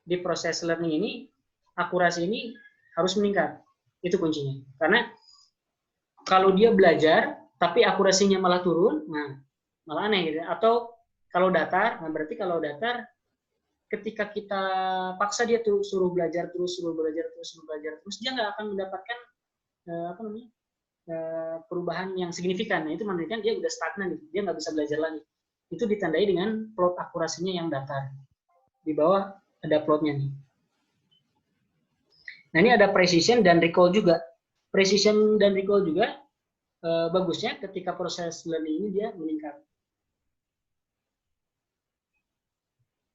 di proses learning ini akurasi ini harus meningkat. Itu kuncinya. Karena kalau dia belajar tapi akurasinya malah turun, nah malah aneh gitu. Atau kalau datar, nah berarti kalau datar ketika kita paksa dia suruh belajar terus, dia nggak akan mendapatkan perubahan yang signifikan. Nah, itu menunjukkan dia udah stagnan gitu. Dia nggak bisa belajar lagi. Itu ditandai dengan plot akurasinya yang datar. Di bawah ada plotnya nih. Nah, ini ada precision dan recall juga. Precision dan recall juga bagusnya ketika proses learning ini dia meningkat.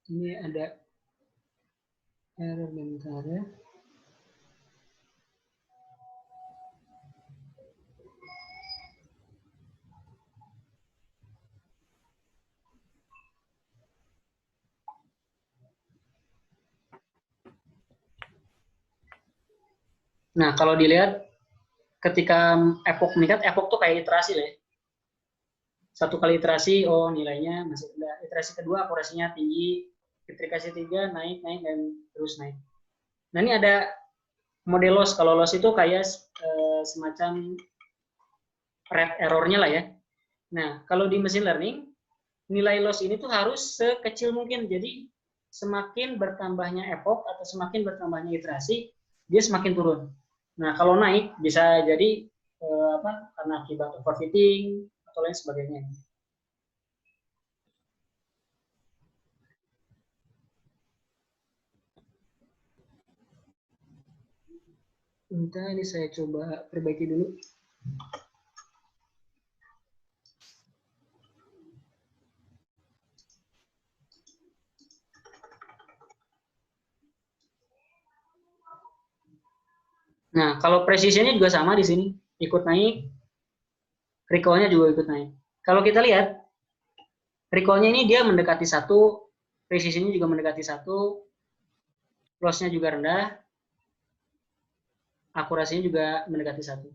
Ini ada error bentar ya. Nah, kalau dilihat ketika epoch meningkat, epoch tuh kayak iterasi lah ya. Satu kali iterasi, oh nilainya masih rendah. Iterasi kedua akurasinya tinggi, iterasi ketiga naik, dan terus naik. Nah, ini ada model loss. Kalau loss itu kayak semacam red error-nya lah ya. Nah, kalau di machine learning, nilai loss ini tuh harus sekecil mungkin. Jadi, semakin bertambahnya epoch atau semakin bertambahnya iterasi, dia semakin turun. Nah, kalau naik bisa jadi karena akibat overfitting atau lain sebagainya. Bentar, ini saya coba perbaiki dulu. Nah, kalau precision-nya juga sama di sini, ikut naik, recall-nya juga ikut naik. Kalau kita lihat, recall-nya ini dia mendekati 1, precision-nya juga mendekati 1, loss-nya juga rendah, akurasinya juga mendekati 1.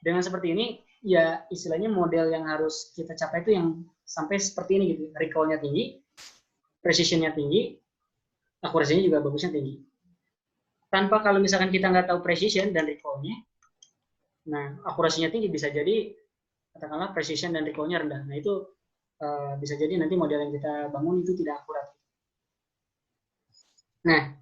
Dengan seperti ini, ya istilahnya model yang harus kita capai itu yang sampai seperti ini gitu. Recall-nya tinggi, precision-nya tinggi, akurasinya juga bagusnya tinggi. Tanpa kalau misalkan kita nggak tahu precision dan recall-nya, Nah, akurasinya tinggi bisa jadi katakanlah precision dan recall-nya rendah. Nah, itu bisa jadi nanti model yang kita bangun itu tidak akurat. Nah,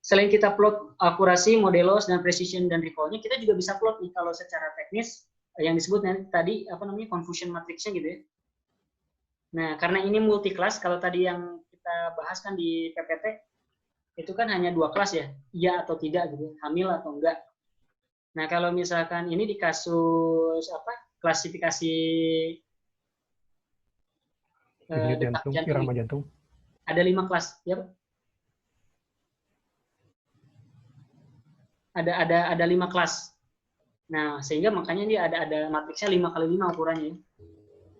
selain kita plot akurasi, model loss, dan precision dan recall-nya, kita juga bisa plot nih kalau secara teknis yang disebut tadi apa namanya confusion matrix-nya gitu ya. Nah, karena ini multi kelas, kalau tadi yang kita bahaskan di PPT itu kan hanya 2 kelas ya, iya atau tidak gitu, hamil atau enggak. Nah, kalau misalkan ini di kasus apa klasifikasi detak jantung, irama jantung. Ada 5 kelas, ya Pak? Ada 5 kelas. Nah, sehingga makanya dia ada matriksnya 5x5 ukurannya.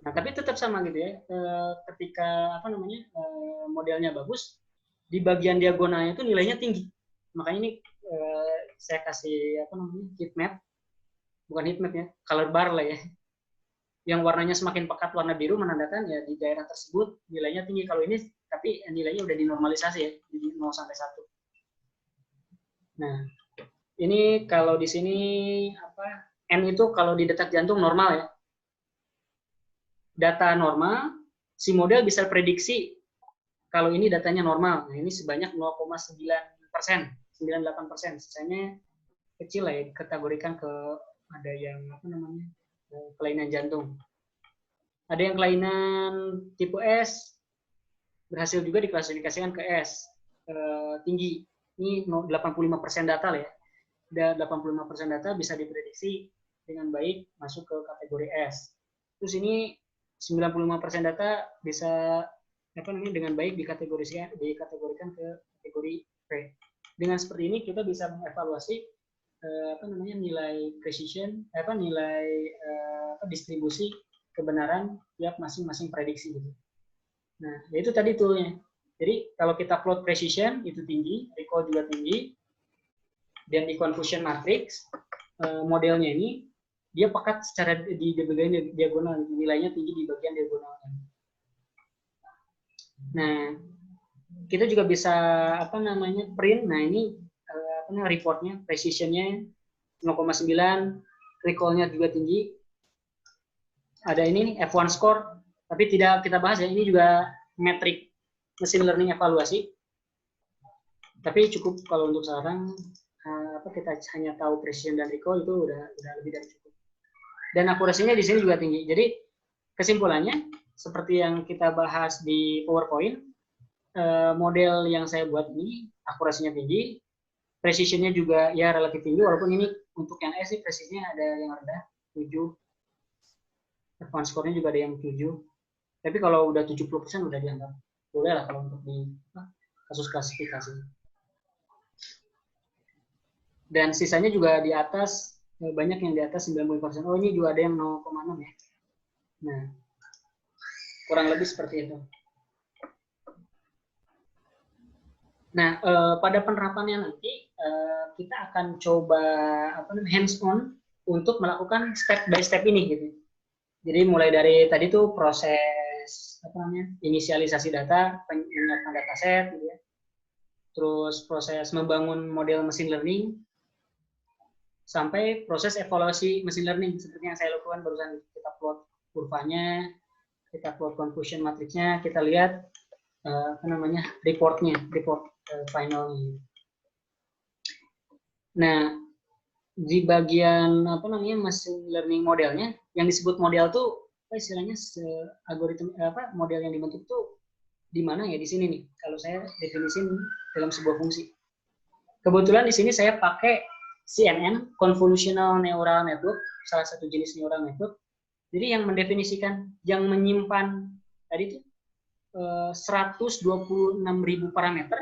Nah, tapi tetap sama gitu ya. Ketika apa namanya modelnya bagus, di bagian diagonalnya itu nilainya tinggi. Makanya ini saya kasih apa namanya heat map, bukan heat map ya, color bar lah ya. Yang warnanya semakin pekat warna biru menandakan ya di daerah tersebut nilainya tinggi. Kalau ini tapi nilainya udah dinormalisasi ya, jadi 0 sampai 1. Nah, ini kalau di sini apa N itu kalau di detak jantung normal ya. Data normal, si model bisa prediksi kalau ini datanya normal. Nah, ini sebanyak 0,9%, 98%. Sisanya kecil lah ya, dikategorikan ke ada yang apa namanya kelainan jantung. Ada yang kelainan tipe S, berhasil juga diklasifikasikan ke S, tinggi. Ini 85% data lah ya. Dan 85% data bisa diprediksi dengan baik masuk ke kategori S. Terus ini 95% data bisa apa namanya dengan baik dikategorikan ke kategori P. Dengan seperti ini kita bisa mengevaluasi apa namanya nilai precision, nilai distribusi kebenaran tiap masing-masing prediksi gitu. Nah, itu tadi toolnya. Jadi kalau kita plot precision itu tinggi, recall juga tinggi, dan di confusion matrix modelnya ini dia pekat secara di bagian diagonal, nilainya tinggi di bagian diagonalnya. Nah, kita juga bisa apa namanya print. Nah, ini reportnya, precisionnya 0,9, recall-nya juga tinggi. Ada ini F1 score, tapi tidak kita bahas ya. Ini juga metrik machine learning evaluasi. Tapi cukup kalau untuk sekarang kita hanya tahu precision dan recall itu udah lebih dari cukup. Dan akurasinya di sini juga tinggi. Jadi kesimpulannya seperti yang kita bahas di PowerPoint, model yang saya buat ini akurasinya tinggi, precisionnya juga ya relatif tinggi, walaupun ini untuk yang S precisionnya ada yang rendah 7, advance score-nya juga ada yang 7. Tapi kalau udah 70% udah dianggap boleh lah kalau untuk di kasus klasifikasi. Dan sisanya juga di atas, banyak yang di atas 90%. Oh, ini juga ada yang 0,6 ya. Nah, kurang lebih seperti itu. Nah, pada penerapannya nanti kita akan coba hands-on untuk melakukan step by step ini gitu. Jadi mulai dari tadi tuh proses inisialisasi data, penyiapan dataset gitu ya. Terus proses membangun model machine learning sampai proses evaluasi machine learning seperti yang saya lakukan barusan. Kita plot kurvanya, kita plot confusion matrixnya, kita lihat report finalnya. Nah, di bagian machine learning modelnya, yang disebut model tuh istilahnya algoritma model yang dibentuk tuh di mana ya, di sini nih. Kalau saya definisin dalam sebuah fungsi. Kebetulan di sini saya pakai CNN, Convolutional Neural Network, salah satu jenis neural network. Jadi yang mendefinisikan, yang menyimpan tadi itu 126.000 parameter.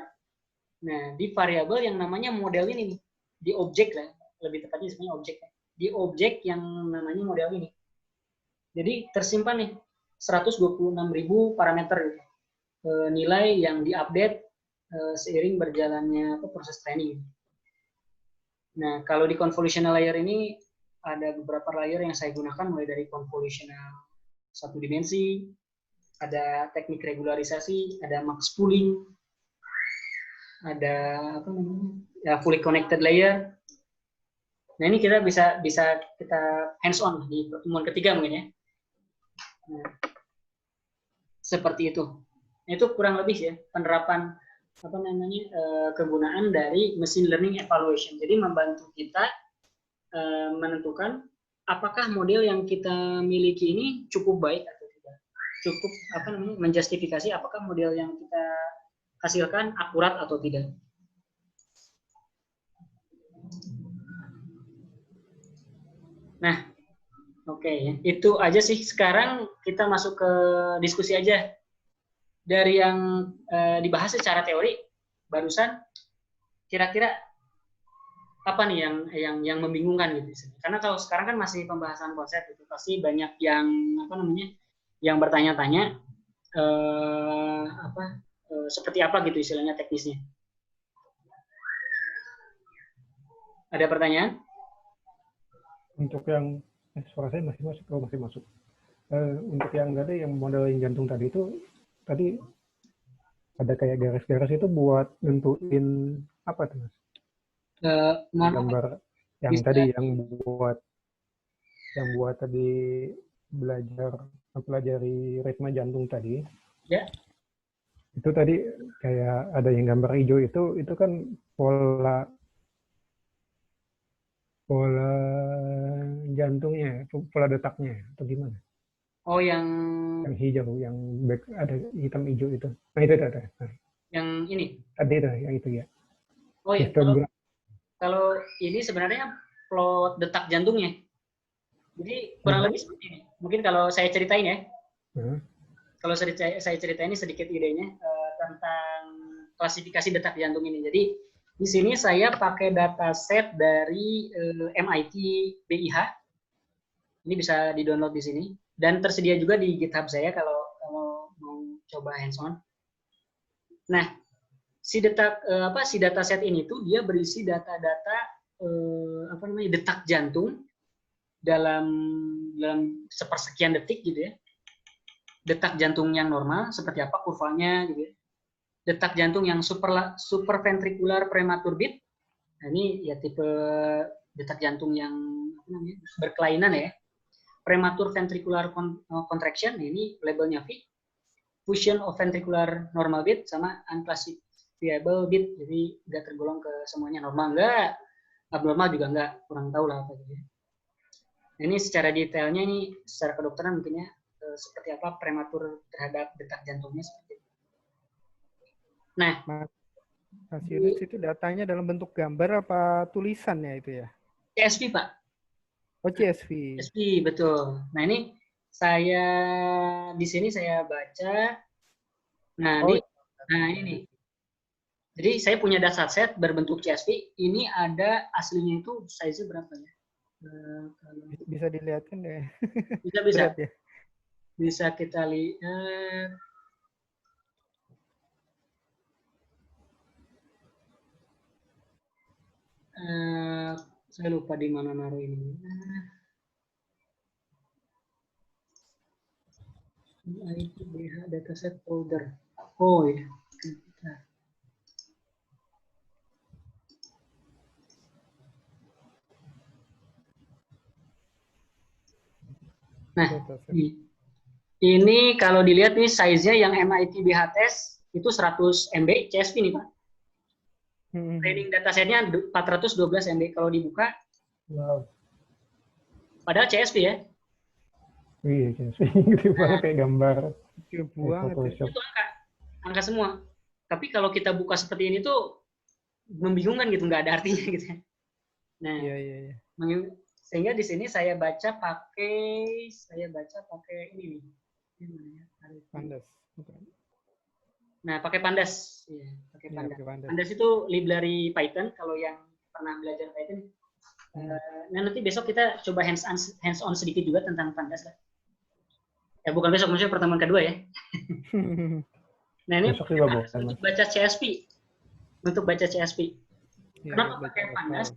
Nah, di variabel yang namanya model ini nih, di objek lah, lebih tepatnya sebenarnya objek. Di objek yang namanya model ini. Jadi tersimpan nih 126.000 parameter gitu. Nilai yang diupdate seiring berjalannya proses training. Nah, kalau di convolutional layer ini ada beberapa layer yang saya gunakan, mulai dari convolutional satu dimensi, ada teknik regularisasi, ada max pooling, ada fully connected layer, Nah ini kita bisa kita hands on di pertemuan ketiga mungkin ya. Nah, seperti itu. Itu kurang lebih ya penerapan kegunaan dari machine learning evaluation. Jadi membantu kita menentukan apakah model yang kita miliki ini cukup baik atau tidak, cukup menjustifikasi apakah model yang kita hasilkan akurat atau tidak. Nah, oke, itu aja sih. Sekarang kita masuk ke diskusi aja. Dari yang dibahas secara teori barusan, kira-kira apa nih yang membingungkan gitu? Karena kalau sekarang kan masih pembahasan konsep, itu pasti banyak yang yang bertanya-tanya seperti apa gitu istilahnya teknisnya. Ada pertanyaan? Untuk yang suara saya masih masuk. Untuk yang tadi yang modeling jantung tadi itu tadi ada kayak garis-garis itu buat nentuin apa tuh Mas? Gambar yang bisa, tadi yang buat tadi mempelajari ritme jantung tadi. Ya. Itu tadi kayak ada yang gambar hijau itu kan pola jantungnya, pola detaknya atau gimana? Oh, yang hijau, yang ada hitam hijau itu. Nah itu ada. Nah. Yang ini? Tadi itu, yang itu ya. Oh iya. Kalau ini sebenarnya plot detak jantungnya. Jadi kurang lebih seperti ini. Mungkin kalau saya ceritain ya. Kalau saya ceritain ini sedikit idenya tentang klasifikasi detak jantung ini. Jadi di sini saya pakai dataset dari MIT BIH. Ini bisa di-download di sini. Dan tersedia juga di GitHub saya kalau mau coba hands-on. Nah, si dataset ini tuh dia berisi data-data detak jantung dalam sepersekian detik gitu ya. Detak jantung yang normal seperti apa kurvanya gitu ya. Detak jantung yang supraventricular premature beat. Nah, ini ya tipe detak jantung yang berkelainan ya. Premature ventricular contraction, ini labelnya V. Fusion of ventricular normal beat sama unclassifiable beat, jadi nggak tergolong ke semuanya normal, nggak, abnormal juga nggak, kurang tahu lah apa gitu. Ini secara detailnya ini secara kedokteran mungkinnya seperti apa prematur terhadap detak jantungnya seperti itu. Nah, Mas Yunus itu datanya dalam bentuk gambar apa tulisan ya itu ya? CSV Pak. Oh CSV. CSV betul. Nah ini saya di sini saya baca. Nah ini. Jadi saya punya dataset berbentuk CSV. Ini ada aslinya itu size-nya berapa ya? Bisa dilihatkan deh. Bisa. Berat, ya? Bisa kita lihat. Saya lupa di mana naruh ini. ITBH dataset folder. Oh ya. Nah, ini kalau dilihat nih size-nya yang MIT BH test itu 100 MB CSV nih Pak. Training datasetnya 412 MB kalau dibuka. Wow. Padahal CSV ya. Iya, CSV gede banget kayak gambar. Itu angka semua. Tapi kalau kita buka seperti ini tuh membingungkan gitu, nggak ada artinya gitu. Nah, iya. Sehingga di sini saya baca pakai ini nih. Pandas. Nah, pakai Pandas. Iya, pakai Pandas. Pandas itu library Python kalau yang pernah belajar Python. Nah, nanti besok kita coba hands on sedikit juga tentang Pandas lah. Ya bukan besok, maksudnya pertemuan kedua ya. Nah, ini untuk baca CSV. Untuk baca CSV. Ya, kenapa pakai Pandas?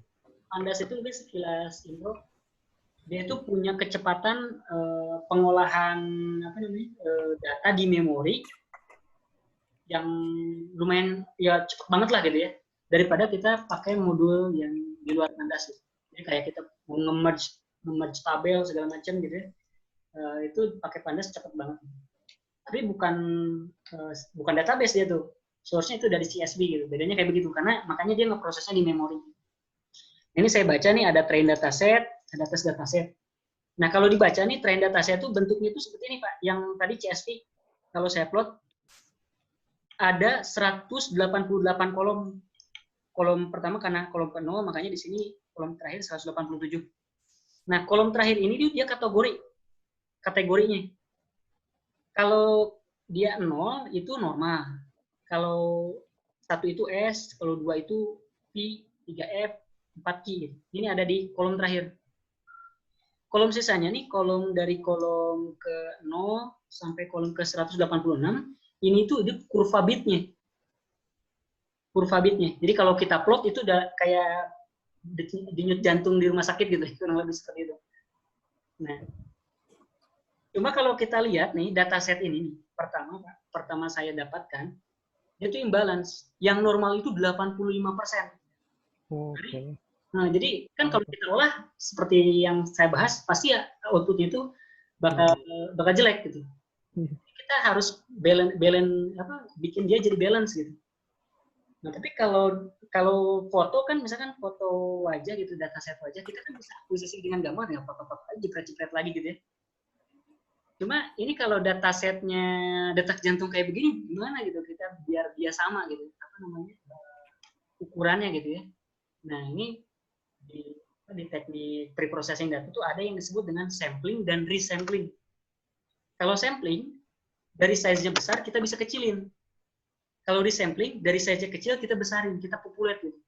Pandas itu mungkin sekilas info, dia itu punya kecepatan pengolahan data di memori yang lumayan ya cepat banget lah gitu ya, daripada kita pakai modul yang di luar Pandas. Jadi kayak kita mau nge-merge tabel segala macam gitu ya, itu pakai Pandas cepet banget. Tapi bukan database dia tuh, source-nya itu dari CSV gitu. Bedanya kayak begitu, karena makanya dia ngeprosesnya di memori. Ini saya baca nih ada train dataset, ada test dataset. Nah kalau dibaca nih train dataset itu bentuknya itu seperti ini Pak, yang tadi CSV kalau saya plot ada 188 kolom. Kolom pertama karena kolom penuh, makanya di sini kolom terakhir 187. Nah kolom terakhir ini dia kategorinya. Kalau dia 0 itu normal. Kalau 1 itu S, kalau 2 itu P, 3F, 4Q gitu. Ini ada di kolom terakhir. Kolom sisanya nih, dari kolom ke 0 sampai kolom ke 186, ini tuh kurva bitnya. Kurva bitnya. Jadi kalau kita plot itu udah kayak denyut jantung di rumah sakit gitu, kurang lebih seperti itu. Nah, cuma kalau kita lihat nih dataset ini nih, pertama saya dapatkan itu imbalance. Yang normal itu 85%. Oke. Nah, jadi kan kalau kita olah seperti yang saya bahas, pasti ya outputnya itu bakal jelek gitu. Kita harus bikin dia jadi balance gitu. Nah, tapi kalau foto kan misalkan foto wajah gitu, dataset wajah, kita kan bisa akuisisi dengan gambar ya, apa-apa jepret-jepret lagi gitu ya. Cuma ini kalau datasetnya detak jantung kayak begini gimana gitu, kita biar dia sama gitu, ukurannya gitu ya. Nah ini di teknik preprocessing data itu ada yang disebut dengan sampling dan resampling. Kalau sampling dari size-nya besar kita bisa kecilin. Kalau resampling dari size-nya kecil kita besarin, kita populate gitu.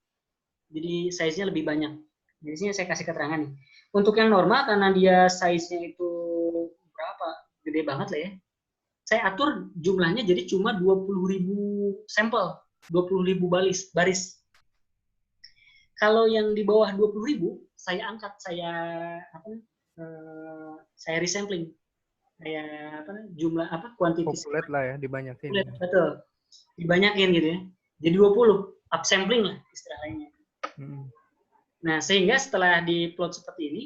Jadi size-nya lebih banyak. Di sini saya kasih keterangan nih. Untuk yang normal karena dia size-nya itu gede banget lah ya. Saya atur jumlahnya jadi cuma 20.000 sampel, 20.000 baris. Kalau yang di bawah 20.000, saya angkat, saya resampling. Kayak jumlah kuantitas. Populate lah ya, dibanyakin. Betul. Dibanyakin gitu ya. Jadi 20, upsampling lah istilahnya. Nah, sehingga setelah diplot seperti ini,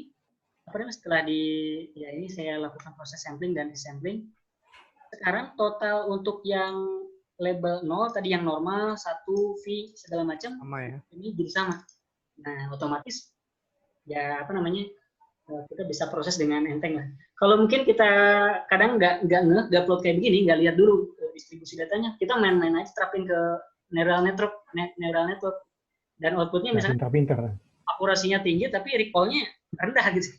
ini saya lakukan proses sampling dan resampling. Sekarang total untuk yang label 0 tadi yang normal 1 V segala macam ini jadi sama. Nah, otomatis ya kita bisa proses dengan enteng lah. Kalau mungkin kita kadang nggak plot kayak begini, nggak lihat dulu distribusi datanya, kita main-main aja terapin ke neural network dan outputnya misalnya akurasinya tinggi tapi recall-nya rendah gitu.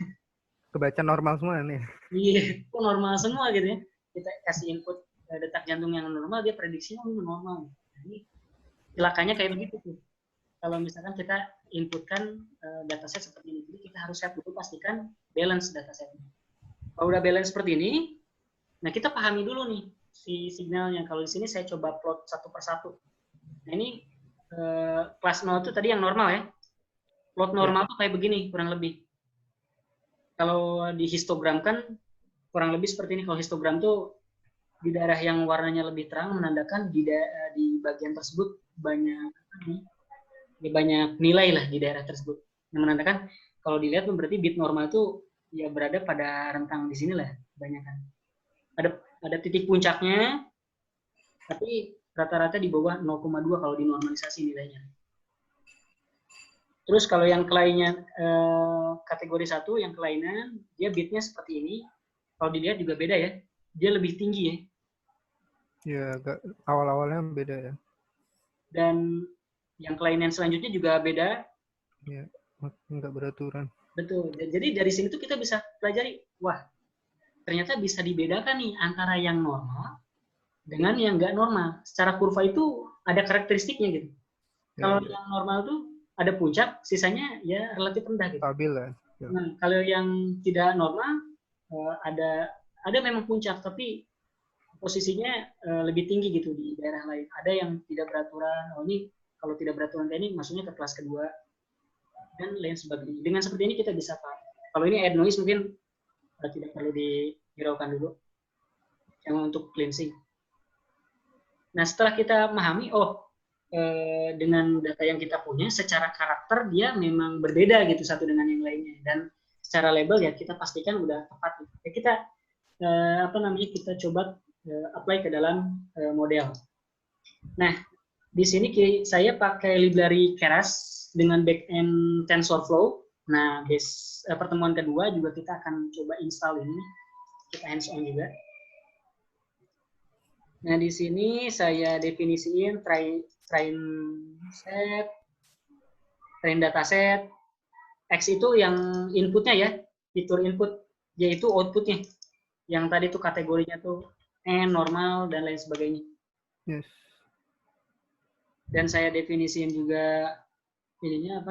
Kebaca normal semua nih. Iya, normal semua gitu ya. Kita kasih input detak jantung yang normal, dia prediksinya normal. Jadi celakanya kayak begitu tuh. Kalau misalkan kita inputkan dataset seperti ini, jadi kita harus set dulu pastikan balance datasetnya. Kalau udah balance seperti ini, nah kita pahami dulu nih si signalnya. Kalau di sini saya coba plot satu persatu. Nah ini kelas 0 itu tadi yang normal ya. Plot normal tuh kayak begini kurang lebih. Kalau di histogram kan kurang lebih seperti ini. Kalau histogram tuh di daerah yang warnanya lebih terang menandakan di bagian tersebut banyak nilai lah di daerah tersebut. Yang menandakan kalau dilihat berarti bit normal itu ya berada pada rentang di sini lah kebanyakan. Ada titik puncaknya, tapi rata-rata di bawah 0,2 kalau dinormalisasi nilainya. Terus kalau yang kelainan kategori 1, yang kelainan, dia bitnya seperti ini. Kalau dilihat juga beda ya. Dia lebih tinggi ya. Ya, awal-awalnya beda ya. Dan yang kelainan selanjutnya juga beda. Ya, nggak beraturan. Betul. Jadi dari sini tuh kita bisa pelajari, wah, ternyata bisa dibedakan nih antara yang normal dengan yang nggak normal. Secara kurva itu ada karakteristiknya gitu. Kalau yang normal tuh ada puncak, sisanya ya relatif rendah gitu. Stabil ya. Nah, kalau yang tidak normal ada memang puncak, tapi posisinya lebih tinggi gitu di daerah lain. Ada yang tidak beraturan. Oh ini kalau tidak beraturan kayak ini maksudnya ke kelas kedua dan lain sebagainya. Dengan seperti ini kita bisa paham. Kalau ini add noise mungkin tidak perlu dihiraukan dulu. Yang untuk cleansing. Nah setelah kita memahami, dengan data yang kita punya, secara karakter dia memang berbeda gitu satu dengan yang lainnya, dan secara label ya kita pastikan udah tepat. Ya, kita kita coba apply ke dalam model. Nah, di sini saya pakai library Keras dengan backend TensorFlow. Nah, pertemuan kedua juga kita akan coba install ini, kita hands on juga. Nah, di sini saya definisiin train dataset. X itu yang inputnya ya, fitur input, yaitu outputnya. Yang tadi tuh kategorinya tuh N, normal, dan lain sebagainya. Yes. Dan saya definisiin juga ininya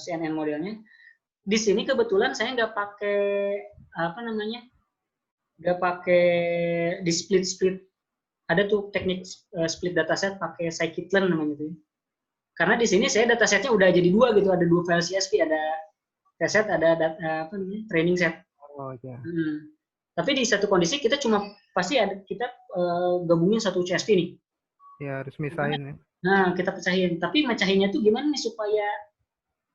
CNN modelnya. Di sini kebetulan saya nggak pakai nggak pakai di split. Ada tuh teknik split dataset pakai scikit-learn namanya itu. Karena di sini saya datasetnya udah jadi dua gitu, ada dua file CSV, ada testset, ada training set. Oh iya. Tapi di satu kondisi kita pasti kita gabungin satu CSV nih. Ya harus misahin ya. Nah, kita pecahin. Tapi mecahinnya tuh gimana nih supaya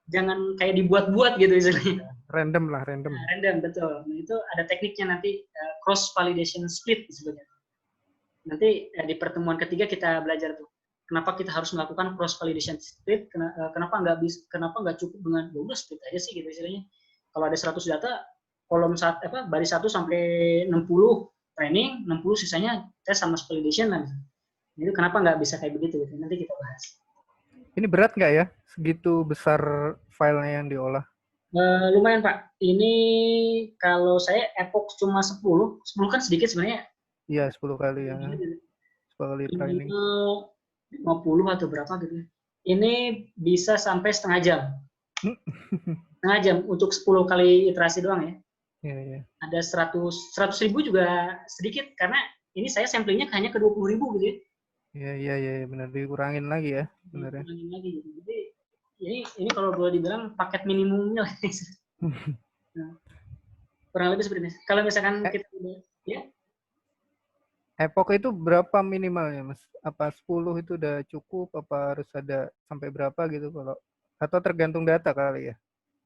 jangan kayak dibuat-buat gitu istilahnya. Random. Nah, random, betul. Nah, itu ada tekniknya nanti, cross validation split disebutnya. Nanti di pertemuan ketiga kita belajar tuh. Kenapa kita harus melakukan cross validation split? Kenapa nggak cukup dengan ya udah split aja sih gitu istilahnya. Kalau ada 100 data, kolom baris 1 sampai 60 training, 60 sisanya tes sama validation lah. Itu kenapa nggak bisa kayak begitu gitu. Nanti kita bahas. Ini berat nggak ya? Segitu besar filenya yang diolah? Lumayan Pak. Ini kalau saya epoch cuma 10 kan sedikit sebenarnya. Iya, 10 kali ya. 10 kali training. 50 atau berapa gitu. Ini bisa sampai setengah jam. Setengah jam untuk 10 kali iterasi doang ya. Iya. Ada 100 ribu juga sedikit, karena ini saya samplingnya hanya ke 20 ribu gitu ya. Iya, benar, dikurangin lagi ya. Benar ya. Dikurangin lagi gitu. Jadi ini kalau boleh dibilang paket minimumnya lah. Nah, kurang lebih seperti ini. Kalau misalkan kita udah ya. Epoch itu berapa minimalnya, Mas? Apa 10 itu udah cukup? Apa harus ada sampai berapa gitu kalau atau tergantung data kali ya?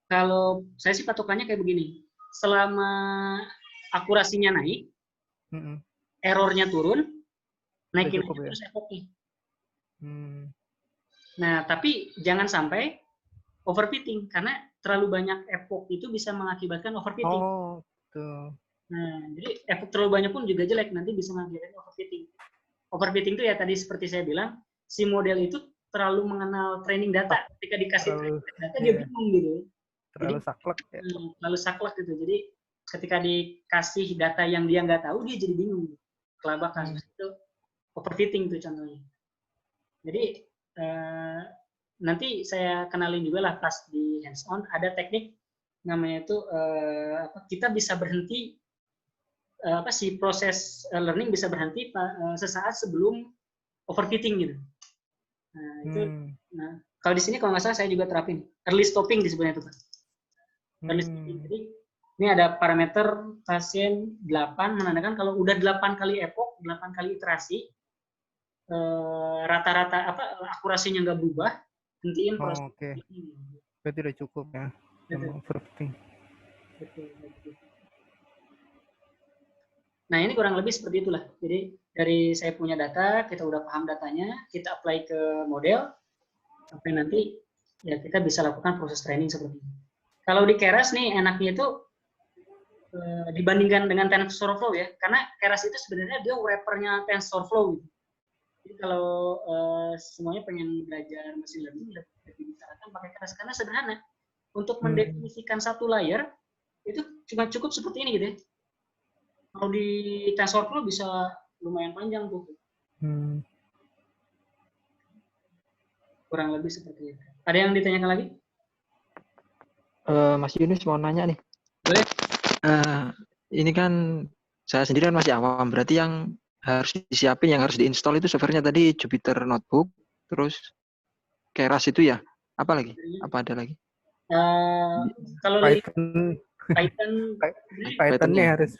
Kalau saya sih patokannya kayak begini. Selama akurasinya naik, errornya turun, naikin terus epochnya. Nah, tapi jangan sampai overfitting, karena terlalu banyak epoch itu bisa mengakibatkan overfitting. Oh, betul. Nah, jadi epoch terlalu banyak pun juga jelek, nanti bisa mengakibatkan overfitting. Overfitting itu ya tadi seperti saya bilang, si model itu terlalu mengenal training data. Ketika dikasih training data dia bingung gitu. Terlalu saklek ya. Terlalu saklek gitu. Jadi ketika dikasih data yang dia nggak tahu, dia jadi bingung. Kelabak kasus itu overfitting tuh contohnya. Jadi nanti saya kenalin juga lah pas di hands on, ada teknik namanya itu kita bisa berhenti si proses learning bisa berhenti sesaat sebelum overfitting gitu. Nah, itu kalau di sini kalau nggak salah saya juga terapin early stopping disebutnya itu Pak. Early stopping. Jadi ini ada parameter pasien 8 menandakan kalau udah 8 kali epoch, 8 kali iterasi, rata-rata akurasinya nggak berubah, hentiin proses. Oke. Berarti udah cukup ya. Overfitting. Betul. Nah, ini kurang lebih seperti itulah. Jadi dari saya punya data, kita udah paham datanya, kita apply ke model, sampai nanti ya kita bisa lakukan proses training seperti ini. Kalau di Keras nih enaknya itu dibandingkan dengan TensorFlow ya, karena Keras itu sebenarnya dia wrapper-nya TensorFlow gitu. Jadi kalau semuanya pengen belajar machine learning, lebih disarankan pakai Keras karena sederhana. Untuk mendefinisikan satu layer itu cuma cukup seperti ini gitu ya. Kalau di TensorFlow bisa lumayan panjang tuh. Kurang lebih seperti itu. Ada yang ditanyakan lagi? Mas Yunus mau nanya nih. Boleh. Ini kan saya sendiri kan masih awam. Berarti yang harus disiapin, yang harus diinstal itu software-nya tadi Jupyter Notebook, terus Keras itu ya. Apa lagi? Apa ada lagi? Kalau Python-nya harus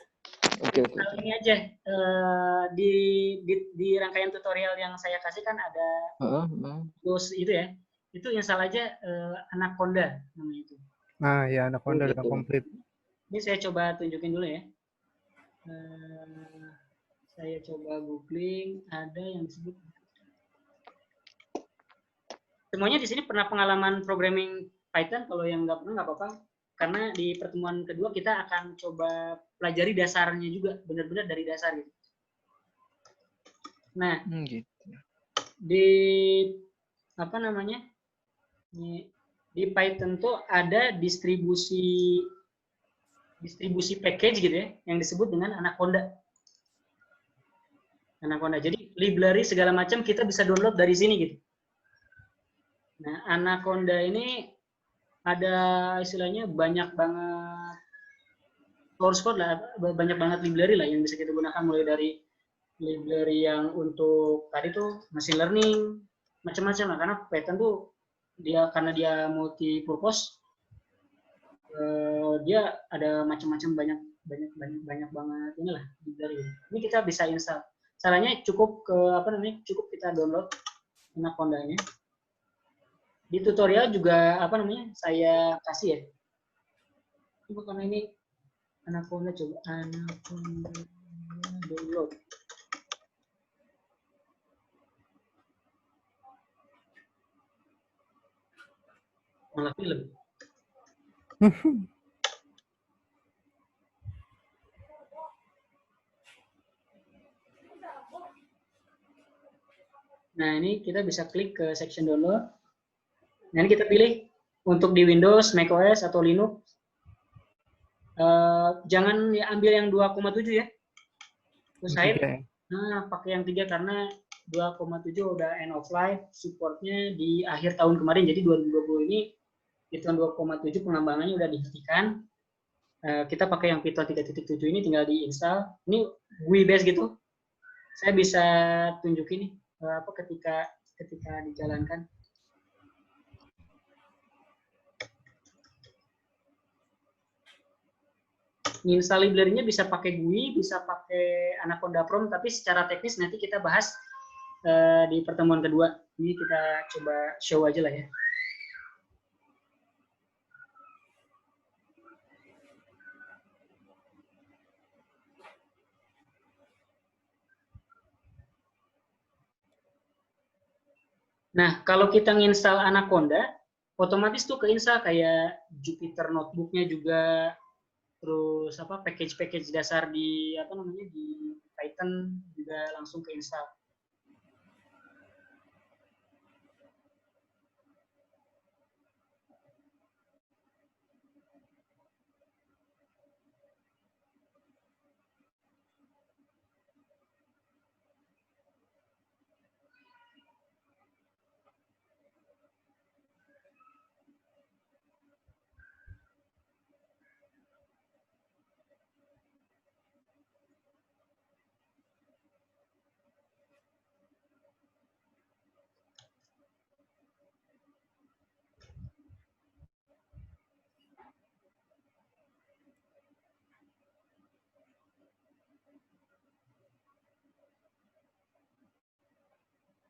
Oke. Kali ini aja di rangkaian tutorial yang saya kasih kan ada tools itu ya. Itu install aja Anaconda namanya itu. Nah, ya Anaconda udah komplit. Ini saya coba tunjukin dulu ya. Saya coba googling, ada yang disebut. Semuanya di sini pernah pengalaman programming Python, kalau yang nggak pernah nggak apa-apa. Karena di pertemuan kedua kita akan coba pelajari dasarnya juga, benar-benar dari dasar gitu. Nah, Gitu. di apa namanya? Di Python tuh ada distribusi package gitu ya, yang disebut dengan Anaconda. Jadi library segala macam kita bisa download dari sini gitu. Nah, Anaconda ini ada istilahnya banyak banget source code lah, banyak banget library lah yang bisa kita gunakan, mulai dari library yang untuk tadi tuh machine learning, macam-macam lah, karena Python tuh karena dia multi purpose, dia ada macam-macam banyak banget inilah library. Ini kita bisa install. Caranya cukup cukup kita download Anaconda-nya. Di tutorial juga saya kasih ya. Coba karena ini Anaconda, coba Anaconda download. Malah film. Nah, ini kita bisa klik ke section download. Nah, ini kita pilih untuk di Windows, macOS, atau Linux. Jangan ambil yang 2,7 ya. Terus saya pakai yang 3 karena 2,7 udah end of life, supportnya di akhir tahun kemarin. Jadi 2020 ini Python 2,7 pengembangannya udah dihentikan. Kita pakai yang Python 3.7 ini, tinggal diinstal. Ini GUI base gitu. Saya bisa tunjukin nih ketika dijalankan. Install library-nya bisa pakai GUI, bisa pakai Anaconda Prom, tapi secara teknis nanti kita bahas di pertemuan kedua. Ini kita coba show aja lah ya. Nah, kalau kita nginstal Anaconda, otomatis tuh keinstall kayak Jupyter Notebook-nya juga, terus package dasar di di Python juga langsung keinstall.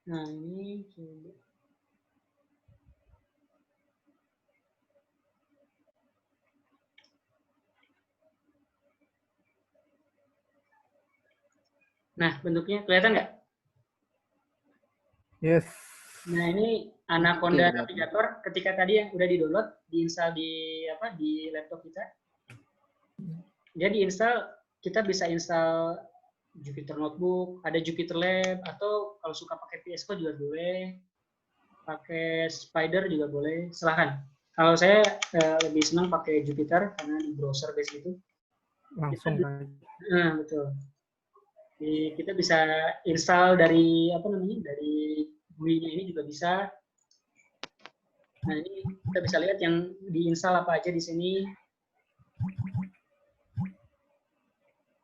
Nah, ini coba. Nah, bentuknya kelihatan nggak? Yes. Nah, ini Anaconda Navigator. Ketika tadi yang udah di-download, diinstal di laptop kita. Dia diinstal, kita bisa install Jupyter Notebook, ada Jupyter Lab, atau kalau suka pakai VS Code juga boleh, pakai Spider juga boleh, silahkan. Kalau saya lebih senang pakai Jupyter karena di browser base gitu. Langsung aja. Nah, betul. Jadi, kita bisa install dari dari GUI-nya ini juga bisa. Nah, ini kita bisa lihat yang diinstal apa aja di sini.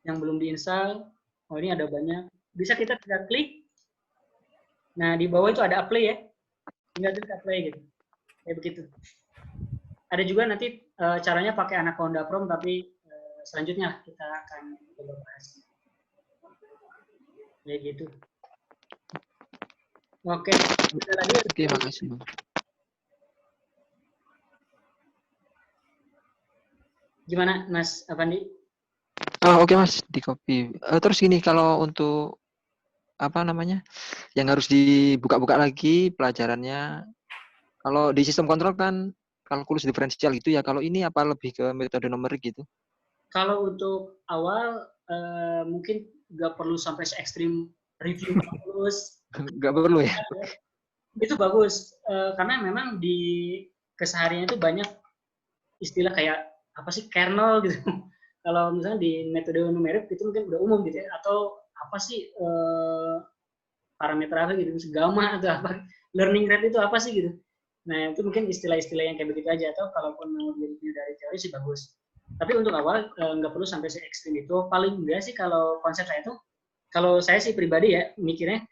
Yang belum diinstal, oh ini ada banyak. Bisa kita tinggal klik. Nah, di bawah itu ada apply ya. Tinggal klik apply gitu. Kayak begitu. Ada juga nanti caranya pakai Anaconda Prom, tapi selanjutnya kita akan coba bahas. Ya gitu. Oke, ada lagi? Oke, makasih. Gimana Mas Avandi? Oh, oke Mas, di copy. Terus gini, kalau untuk apa namanya, yang harus dibuka-buka lagi pelajarannya, kalau di sistem kontrol kan kalkulus diferensial gitu ya. Kalau ini apa lebih ke metode numerik gitu? Kalau untuk awal mungkin nggak perlu sampai se ekstrim review kalkulus. Nggak perlu ya? Itu bagus karena memang di keseharian itu banyak istilah kayak apa sih kernel gitu. Kalau misalnya di metode numerik itu mungkin udah umum gitu ya, atau apa sih parameter apa gitu, gamma atau apa, learning rate itu apa sih gitu. Nah itu mungkin istilah-istilah yang kayak begitu aja, atau kalaupun mau review dari teori sih bagus. Tapi untuk awal nggak perlu sampai se ekstrim itu. Paling enggak sih kalau konsep saya itu, kalau saya sih pribadi ya mikirnya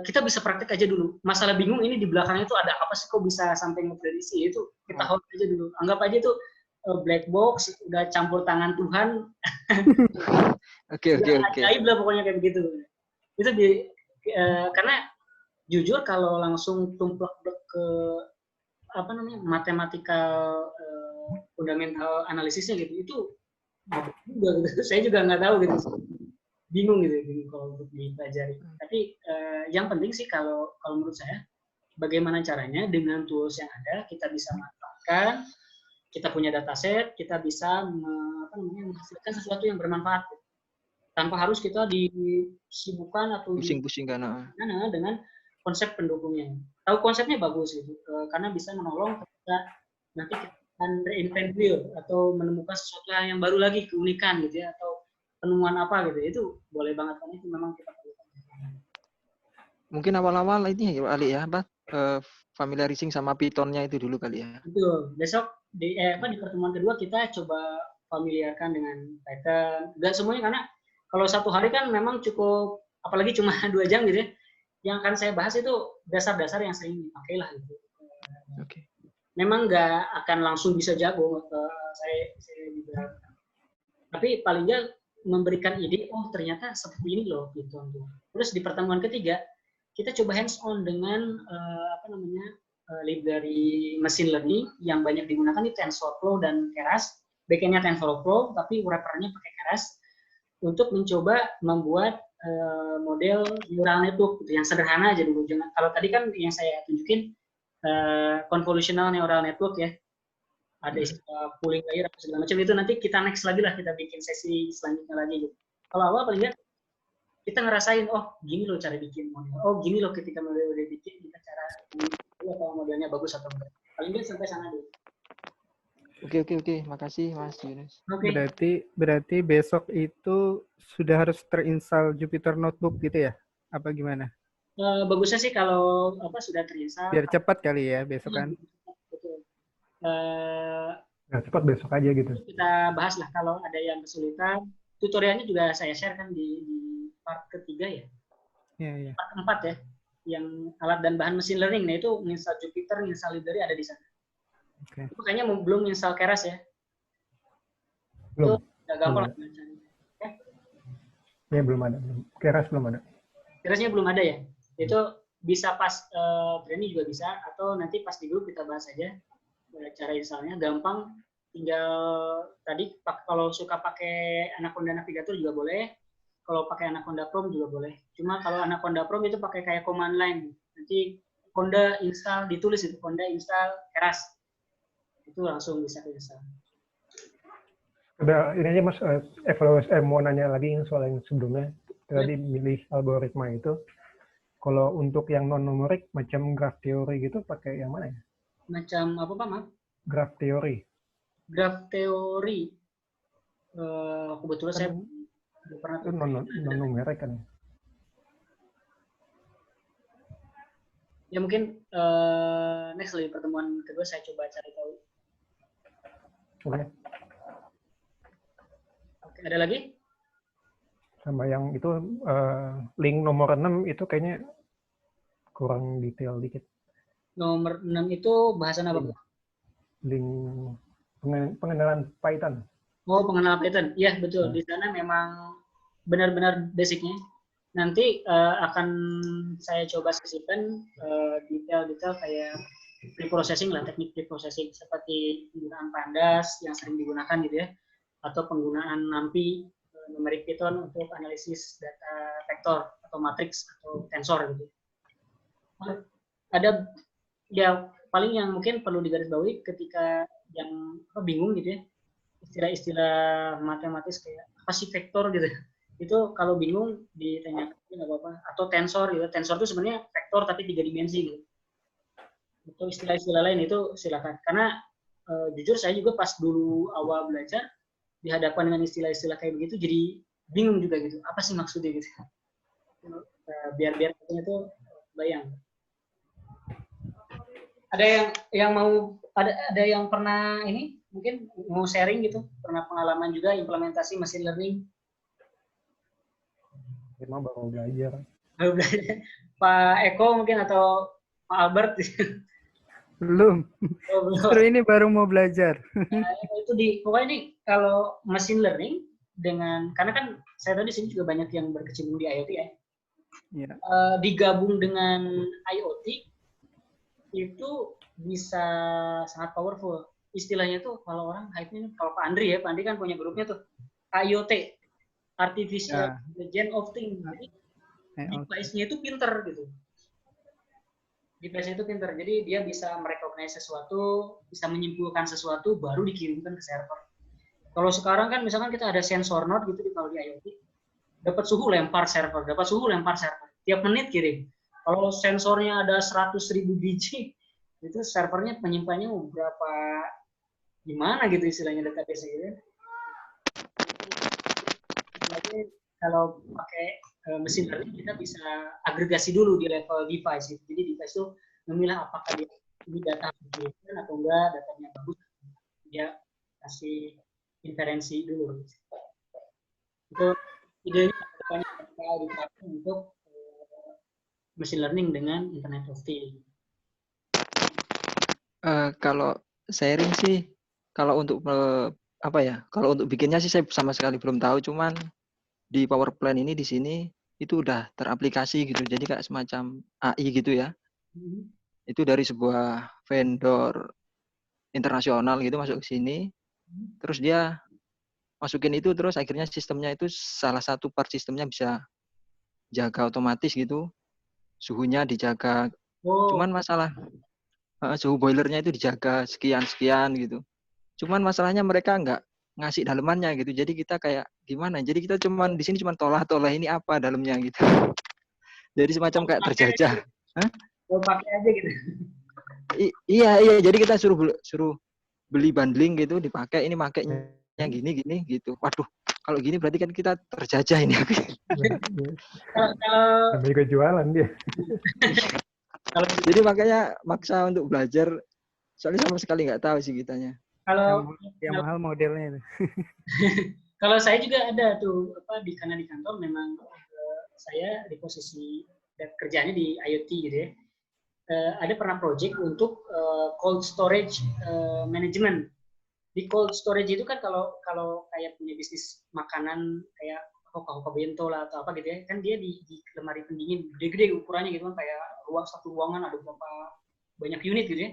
kita bisa praktek aja dulu. Masalah bingung ini di belakangnya itu ada apa sih, kok bisa sampai memprediksi, itu kita hold aja dulu. Anggap aja itu black box, udah campur tangan Tuhan. Oke. Ajaib lah pokoknya kayak begitu. Itu karena jujur kalau langsung tumplek ke apa namanya matematikal fundamental analisisnya gitu, itu juga gitu. Saya juga nggak tahu gitu. Bingung gitu kalau untuk dipelajari. Tapi yang penting sih kalau menurut saya, bagaimana caranya dengan tools yang ada kita bisa manfaatkan, kita punya dataset, kita bisa menghasilkan sesuatu yang bermanfaat tanpa harus kita disibukkan atau pusing-pusing kan dengan konsep pendukungnya. Tahu konsepnya bagus gitu, karena bisa menolong ketika nanti kita akan reinvent wheel atau menemukan sesuatu yang baru lagi, keunikan gitu ya, atau penemuan apa gitu, itu boleh banget, karena itu memang kita perlu. Mungkin awal-awal ini ya kali ya, familiarizing sama Python-nya itu dulu kali ya. Betul. Besok di pertemuan kedua kita coba familiarkan dengan Python. Enggak semuanya, karena kalau satu hari kan memang cukup, apalagi cuma 2 jam gitu ya. Yang akan saya bahas itu dasar-dasar yang sering dipakai lah gitu. Oke. Memang nggak akan langsung bisa jago, saya juga. Tapi paling nggak memberikan ide, oh ternyata seperti ini loh gitu. Terus di pertemuan ketiga kita coba hands on dengan library machine learning yang banyak digunakan di TensorFlow dan Keras. Backend-nya TensorFlow tapi wrapper-nya pakai Keras untuk mencoba membuat model neural network gitu, yang sederhana aja dulu. Jangan, kalau tadi kan yang saya tunjukin convolutional neural network ya, ada pooling layer apa segala macam, itu nanti kita next lagi lah, kita bikin sesi selanjutnya lagi gitu. Kalau awal paling nggak kita ngerasain, oh gini loh cara bikin model, oh gini loh ketika model udah bikin, kita cara apa modelnya bagus atau enggak. Paling nggak sampai sana dulu. Oke. Makasih Mas Yunus. Okay. Berarti besok itu sudah harus terinstall Jupyter Notebook gitu ya? Apa gimana? Bagusnya sih kalau sudah terinstall. Biar cepat kali ya besok kan? Betul. Cepat besok aja gitu. Kita bahas lah kalau ada yang kesulitan. Tutorialnya juga saya share kan di part ketiga ya. Iya. Part keempat ya, yang alat dan bahan machine learning. Nah itu install Jupyter, install library ada di sana. Okay. Itu kayaknya belum install Keras ya. Belum. Itu udah gampang. Okay. Ya belum ada. Keras belum ada. Kerasnya belum ada ya. Itu bisa pas training juga bisa, atau nanti pas di grup kita bahas aja cara installnya. Gampang. Tinggal tadi kalau suka pakai Anaconda Navigator juga boleh. Kalau pakai Anaconda Chrome juga boleh. Cuma kalau Anaconda Chrome itu pakai kayak command line. Nanti Conda install, ditulis itu Conda install Keras. Itu langsung bisa install. Udah ini aja Mas, evaluasi, mau nanya lagi soal yang sebelumnya. Tadi milih algoritma itu. Kalau untuk yang non numerik macam graph teori gitu pakai yang mana ya? Macam apa Pak, Maaf? Graph teori. Graph teori. Kebetulan saya belum pernah. Itu non numerik kan. Ya mungkin next di pertemuan kedua saya coba cari tahu. Oke. Oke, ada lagi? Sama yang itu link nomor 6 itu kayaknya kurang detail dikit. Nomor 6 itu bahasan apa, Bu? Link pengenalan Python. Oh, pengenalan Python. Iya, betul. Di sana memang benar-benar basicnya. Nanti akan saya coba sisipkan detail-detail kayak preprocessing lah, teknik preprocessing seperti penggunaan pandas yang sering digunakan gitu ya, atau penggunaan NumPy, numeric Python untuk analisis data vektor atau matriks atau tensor gitu. Ada ya paling yang mungkin perlu digarisbawahi ketika yang bingung gitu ya, istilah-istilah matematis kayak apa sih vektor gitu. Itu kalau bingung ditanyakan nggak apa-apa. Atau tensor gitu. Tensor itu sebenarnya vektor tapi 3 dimensi gitu. Atau istilah-istilah lain itu silakan. Karena jujur saya juga pas dulu awal belajar dihadapkan dengan istilah-istilah kayak begitu jadi bingung juga gitu. Apa sih maksudnya gitu. Biar itu bayang. Ada yang mau ada yang pernah ini mungkin mau sharing gitu, pernah pengalaman juga implementasi machine learning? Emang baru belajar. Pak Eko mungkin atau Pak Albert? Belum. Justru ini baru mau belajar. Nah, itu pokoknya nih kalau machine learning karena kan saya tahu di sini juga banyak yang berkecimpung di IoT ya. Ya. Digabung dengan IoT itu bisa sangat powerful. Istilahnya tuh kalau orang hype-nya kalau Pak Andri kan punya grupnya tuh IoT, Artificial Intelligence of Things. Jadi device-nya itu pinter gitu. Device-nya itu pinter. Jadi dia bisa merecognize sesuatu, bisa menyimpulkan sesuatu baru dikirimkan ke server. Kalau sekarang kan misalkan kita ada sensor node gitu kalau di IoT, dapat suhu lempar server, tiap menit kirim. Kalau sensornya ada 100.000 biji, itu servernya penyimpannya berapa, gimana gitu istilahnya database gitu. Jadi kalau pakai mesin learning kita bisa agregasi dulu di level device. Jadi device itu memilah apakah ini data atau enggak, datanya bagus, dia kasih inferensi dulu. Itu idenya kita diterapkan untuk machine learning dengan Internet of Things. Kalau sharing sih, kalau untuk kalau untuk bikinnya sih saya sama sekali belum tahu. Cuman di Power Plan ini di sini itu udah teraplikasi gitu. Jadi kayak semacam AI gitu ya. Itu dari sebuah vendor internasional gitu masuk ke sini. Terus dia masukin itu, terus akhirnya sistemnya itu salah satu part sistemnya bisa jaga otomatis gitu. Suhunya dijaga. Cuman masalah suhu boilernya itu dijaga sekian gitu. Cuman masalahnya mereka nggak ngasih dalemannya gitu. Jadi kita kayak gimana? Jadi kita di sini cuman tolah ini apa dalamnya gitu. Jadi semacam kayak terjajah. Hah? Mau pakai aja gitu. Iya. Jadi kita suruh beli bundling gitu, dipakai, ini makainya gini gitu. Waduh, kalau gini berarti kan kita terjajah ini. Sampai juga jualan dia. Jadi makanya maksa untuk belajar, soalnya sama sekali nggak tahu sih kitanya. Kalau yang mahal modelnya itu. Kalau saya juga ada tuh karena di kantor memang saya di posisi kerjanya di IoT gitu ya. Ada pernah project untuk cold storage management. Di cold storage itu kan kalau kayak punya bisnis makanan kayak hoka bento lah atau apa gitu ya, kan dia di lemari pendingin gede-gede ukurannya gitu kan, kayak satu ruangan ada berapa banyak unit gitu ya.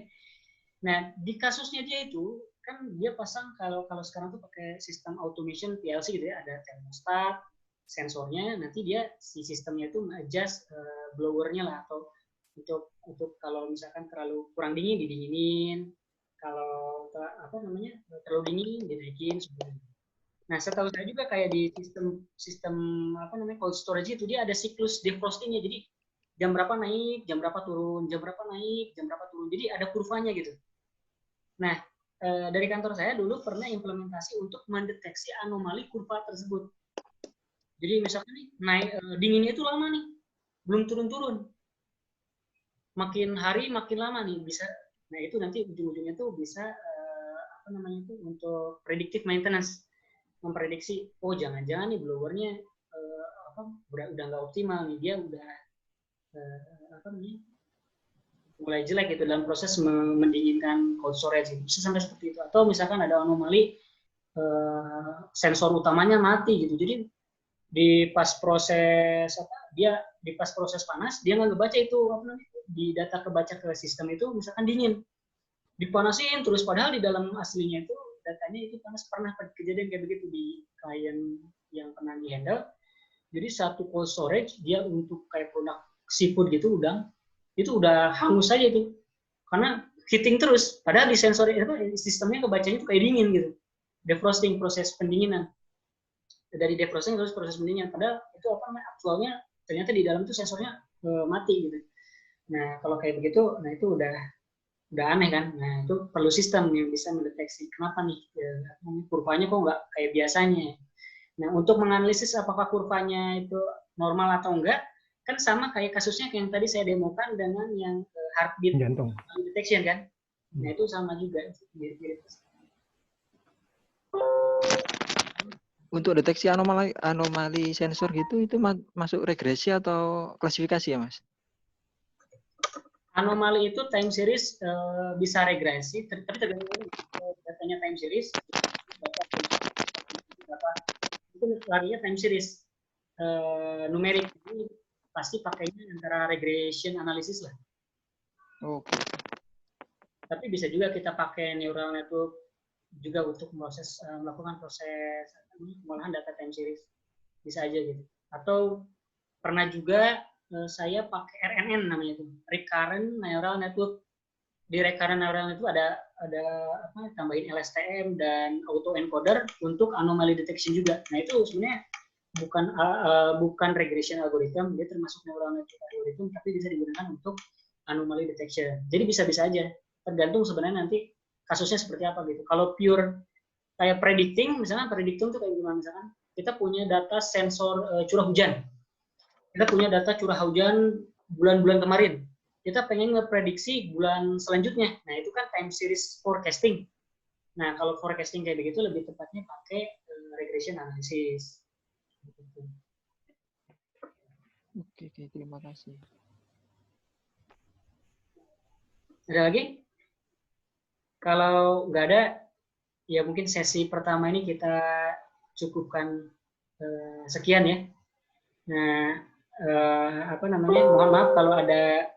Nah di kasusnya dia itu kan dia pasang kalau sekarang tuh pakai sistem automation PLC gitu ya, ada thermostat, sensornya, nanti dia si sistemnya itu adjust blowernya lah, atau untuk kalau misalkan terlalu kurang dingin didinginin, kalau terlalu dingin dinaikin sebenarnya. Nah, setahu saya juga kayak di sistem cold storage itu dia ada siklus defrostingnya. Jadi jam berapa naik, jam berapa turun, jam berapa naik, jam berapa turun. Jadi ada kurvanya gitu. Nah, dari kantor saya dulu pernah implementasi untuk mendeteksi anomali kurva tersebut. Jadi misalkan nih naik dinginnya itu lama nih, belum turun-turun. Makin hari makin lama nih bisa. Nah, itu nanti ujung-ujungnya tuh bisa untuk predictive maintenance, memprediksi jangan-jangan nih blowernya udah nggak optimal nih, dia udah mulai jelek gitu dalam proses mendinginkan cold storage gitu. Bisa sampai seperti itu. Atau misalkan ada anomali sensor utamanya mati gitu. Jadi di pas proses panas dia nggak ngebaca itu di data kebaca ke sistem itu misalkan dingin, dipanasin terus padahal di dalam aslinya itu datanya itu panas. Pernah kejadian kayak begitu di klien yang pernah di handle. Jadi satu cold storage dia untuk kayak produk seafood gitu udang itu udah hangus saja itu karena heating terus, padahal di sensor sistemnya kebacanya itu kayak dingin gitu. Defrosting, proses pendinginan. Dari defrosting terus proses pendinginan, padahal itu aktualnya ternyata di dalam itu sensornya mati gitu. Nah kalau kayak begitu, nah itu udah aneh kan. Nah itu perlu sistem yang bisa mendeteksi kenapa nih kurvanya kok nggak kayak biasanya. Nah untuk menganalisis apakah kurvanya itu normal atau enggak, kan sama kayak kasusnya yang tadi saya demokan dengan yang heartbeat jantung detection kan. Nah itu sama juga. Untuk deteksi anomali sensor gitu itu masuk regresi atau klasifikasi ya Mas? Anomali itu time series bisa regresi, tapi tergantung datanya time series. Itu larinya time series numerik, ini pasti pakainya antara regression analysis lah. Oke. Tapi bisa juga kita pakai neural network juga untuk melakukan proses pengolahan data time series, bisa aja gitu. Atau pernah juga saya pakai RNN namanya itu, recurrent neural network. Di recurrent neural network ada tambahin LSTM dan auto encoder untuk anomaly detection juga. Nah itu sebenarnya bukan regression algorithm, dia termasuk neural network algorithm, tapi bisa digunakan untuk anomaly detection. Jadi bisa-bisa aja, tergantung sebenarnya nanti kasusnya seperti apa gitu. Kalau pure kayak predicting, misalnya predicting itu kayak gimana, misalkan kita punya data sensor curah hujan. Kita punya data curah hujan bulan-bulan kemarin. Kita pengen ngeprediksi bulan selanjutnya. Nah, itu kan time series forecasting. Nah, kalau forecasting kayak begitu lebih tepatnya pakai regression analysis. Oke, terima kasih. Ada lagi? Kalau nggak ada, ya mungkin sesi pertama ini kita cukupkan sekian ya. Nah, mohon maaf kalau ada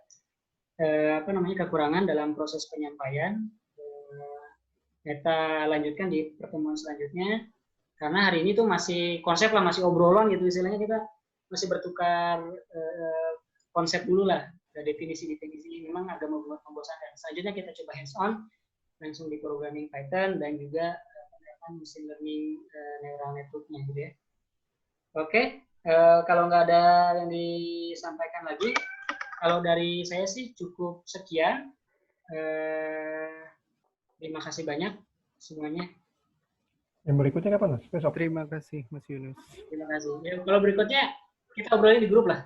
kekurangan dalam proses penyampaian. Kita lanjutkan di pertemuan selanjutnya. Karena hari ini tuh masih konsep lah, masih obrolan gitu istilahnya, kita masih bertukar konsep dulu lah, definisi-definisi memang agak membosankan. Selanjutnya kita coba hands on langsung di programming Python dan juga penerapan machine learning neural network-nya gitu ya. Oke, kalau nggak ada yang disampaikan lagi, kalau dari saya sih cukup sekian. Terima kasih banyak semuanya. Yang berikutnya kapan Mas? Besok? Terima kasih Mas Yunus. Terima kasih. Ya, kalau berikutnya kita obrolin di grup lah.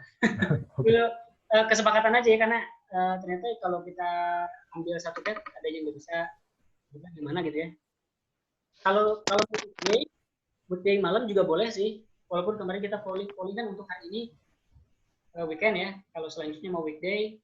Kesepakatan aja ya, karena ternyata kalau kita ambil satu tab ada yang nggak bisa gimana gitu ya. Kalau weekday malam juga boleh sih, walaupun kemarin kita polling kan untuk hari ini weekend ya. Kalau selanjutnya mau weekday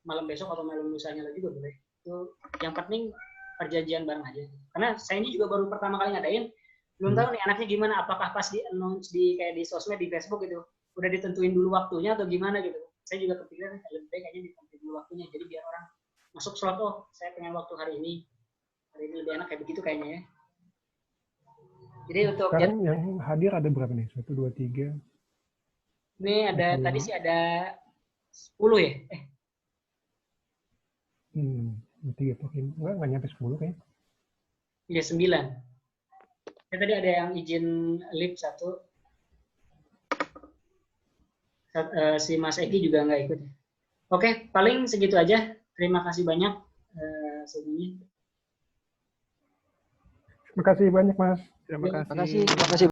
malam besok atau malam lusanya lagi juga boleh. Itu yang penting perjanjian bareng aja. Karena saya ini juga baru pertama kali ngadain, belum tahu nih anaknya gimana, apakah pas di announce kayak di sosmed, di Facebook gitu, udah ditentuin dulu waktunya atau gimana gitu. Saya juga kepikiran lebih baik kayaknya ditentuin dulu waktunya, jadi biar orang masuk slot, oh saya pengen waktu hari ini lebih enak kayak begitu kayaknya ya. Jadi untuk sekarang yang hadir ada berapa nih? 1, 2, 3. Ini ada tadi sih ada 10 ya? 3 enggak nyampe 10 kayaknya. Iya 9. Ya, tadi ada yang izin lip 1. Si Mas Egi juga nggak ikut. Oke, paling segitu aja. Terima kasih banyak semuanya. Terima kasih banyak Mas. Terima kasih. Terima kasih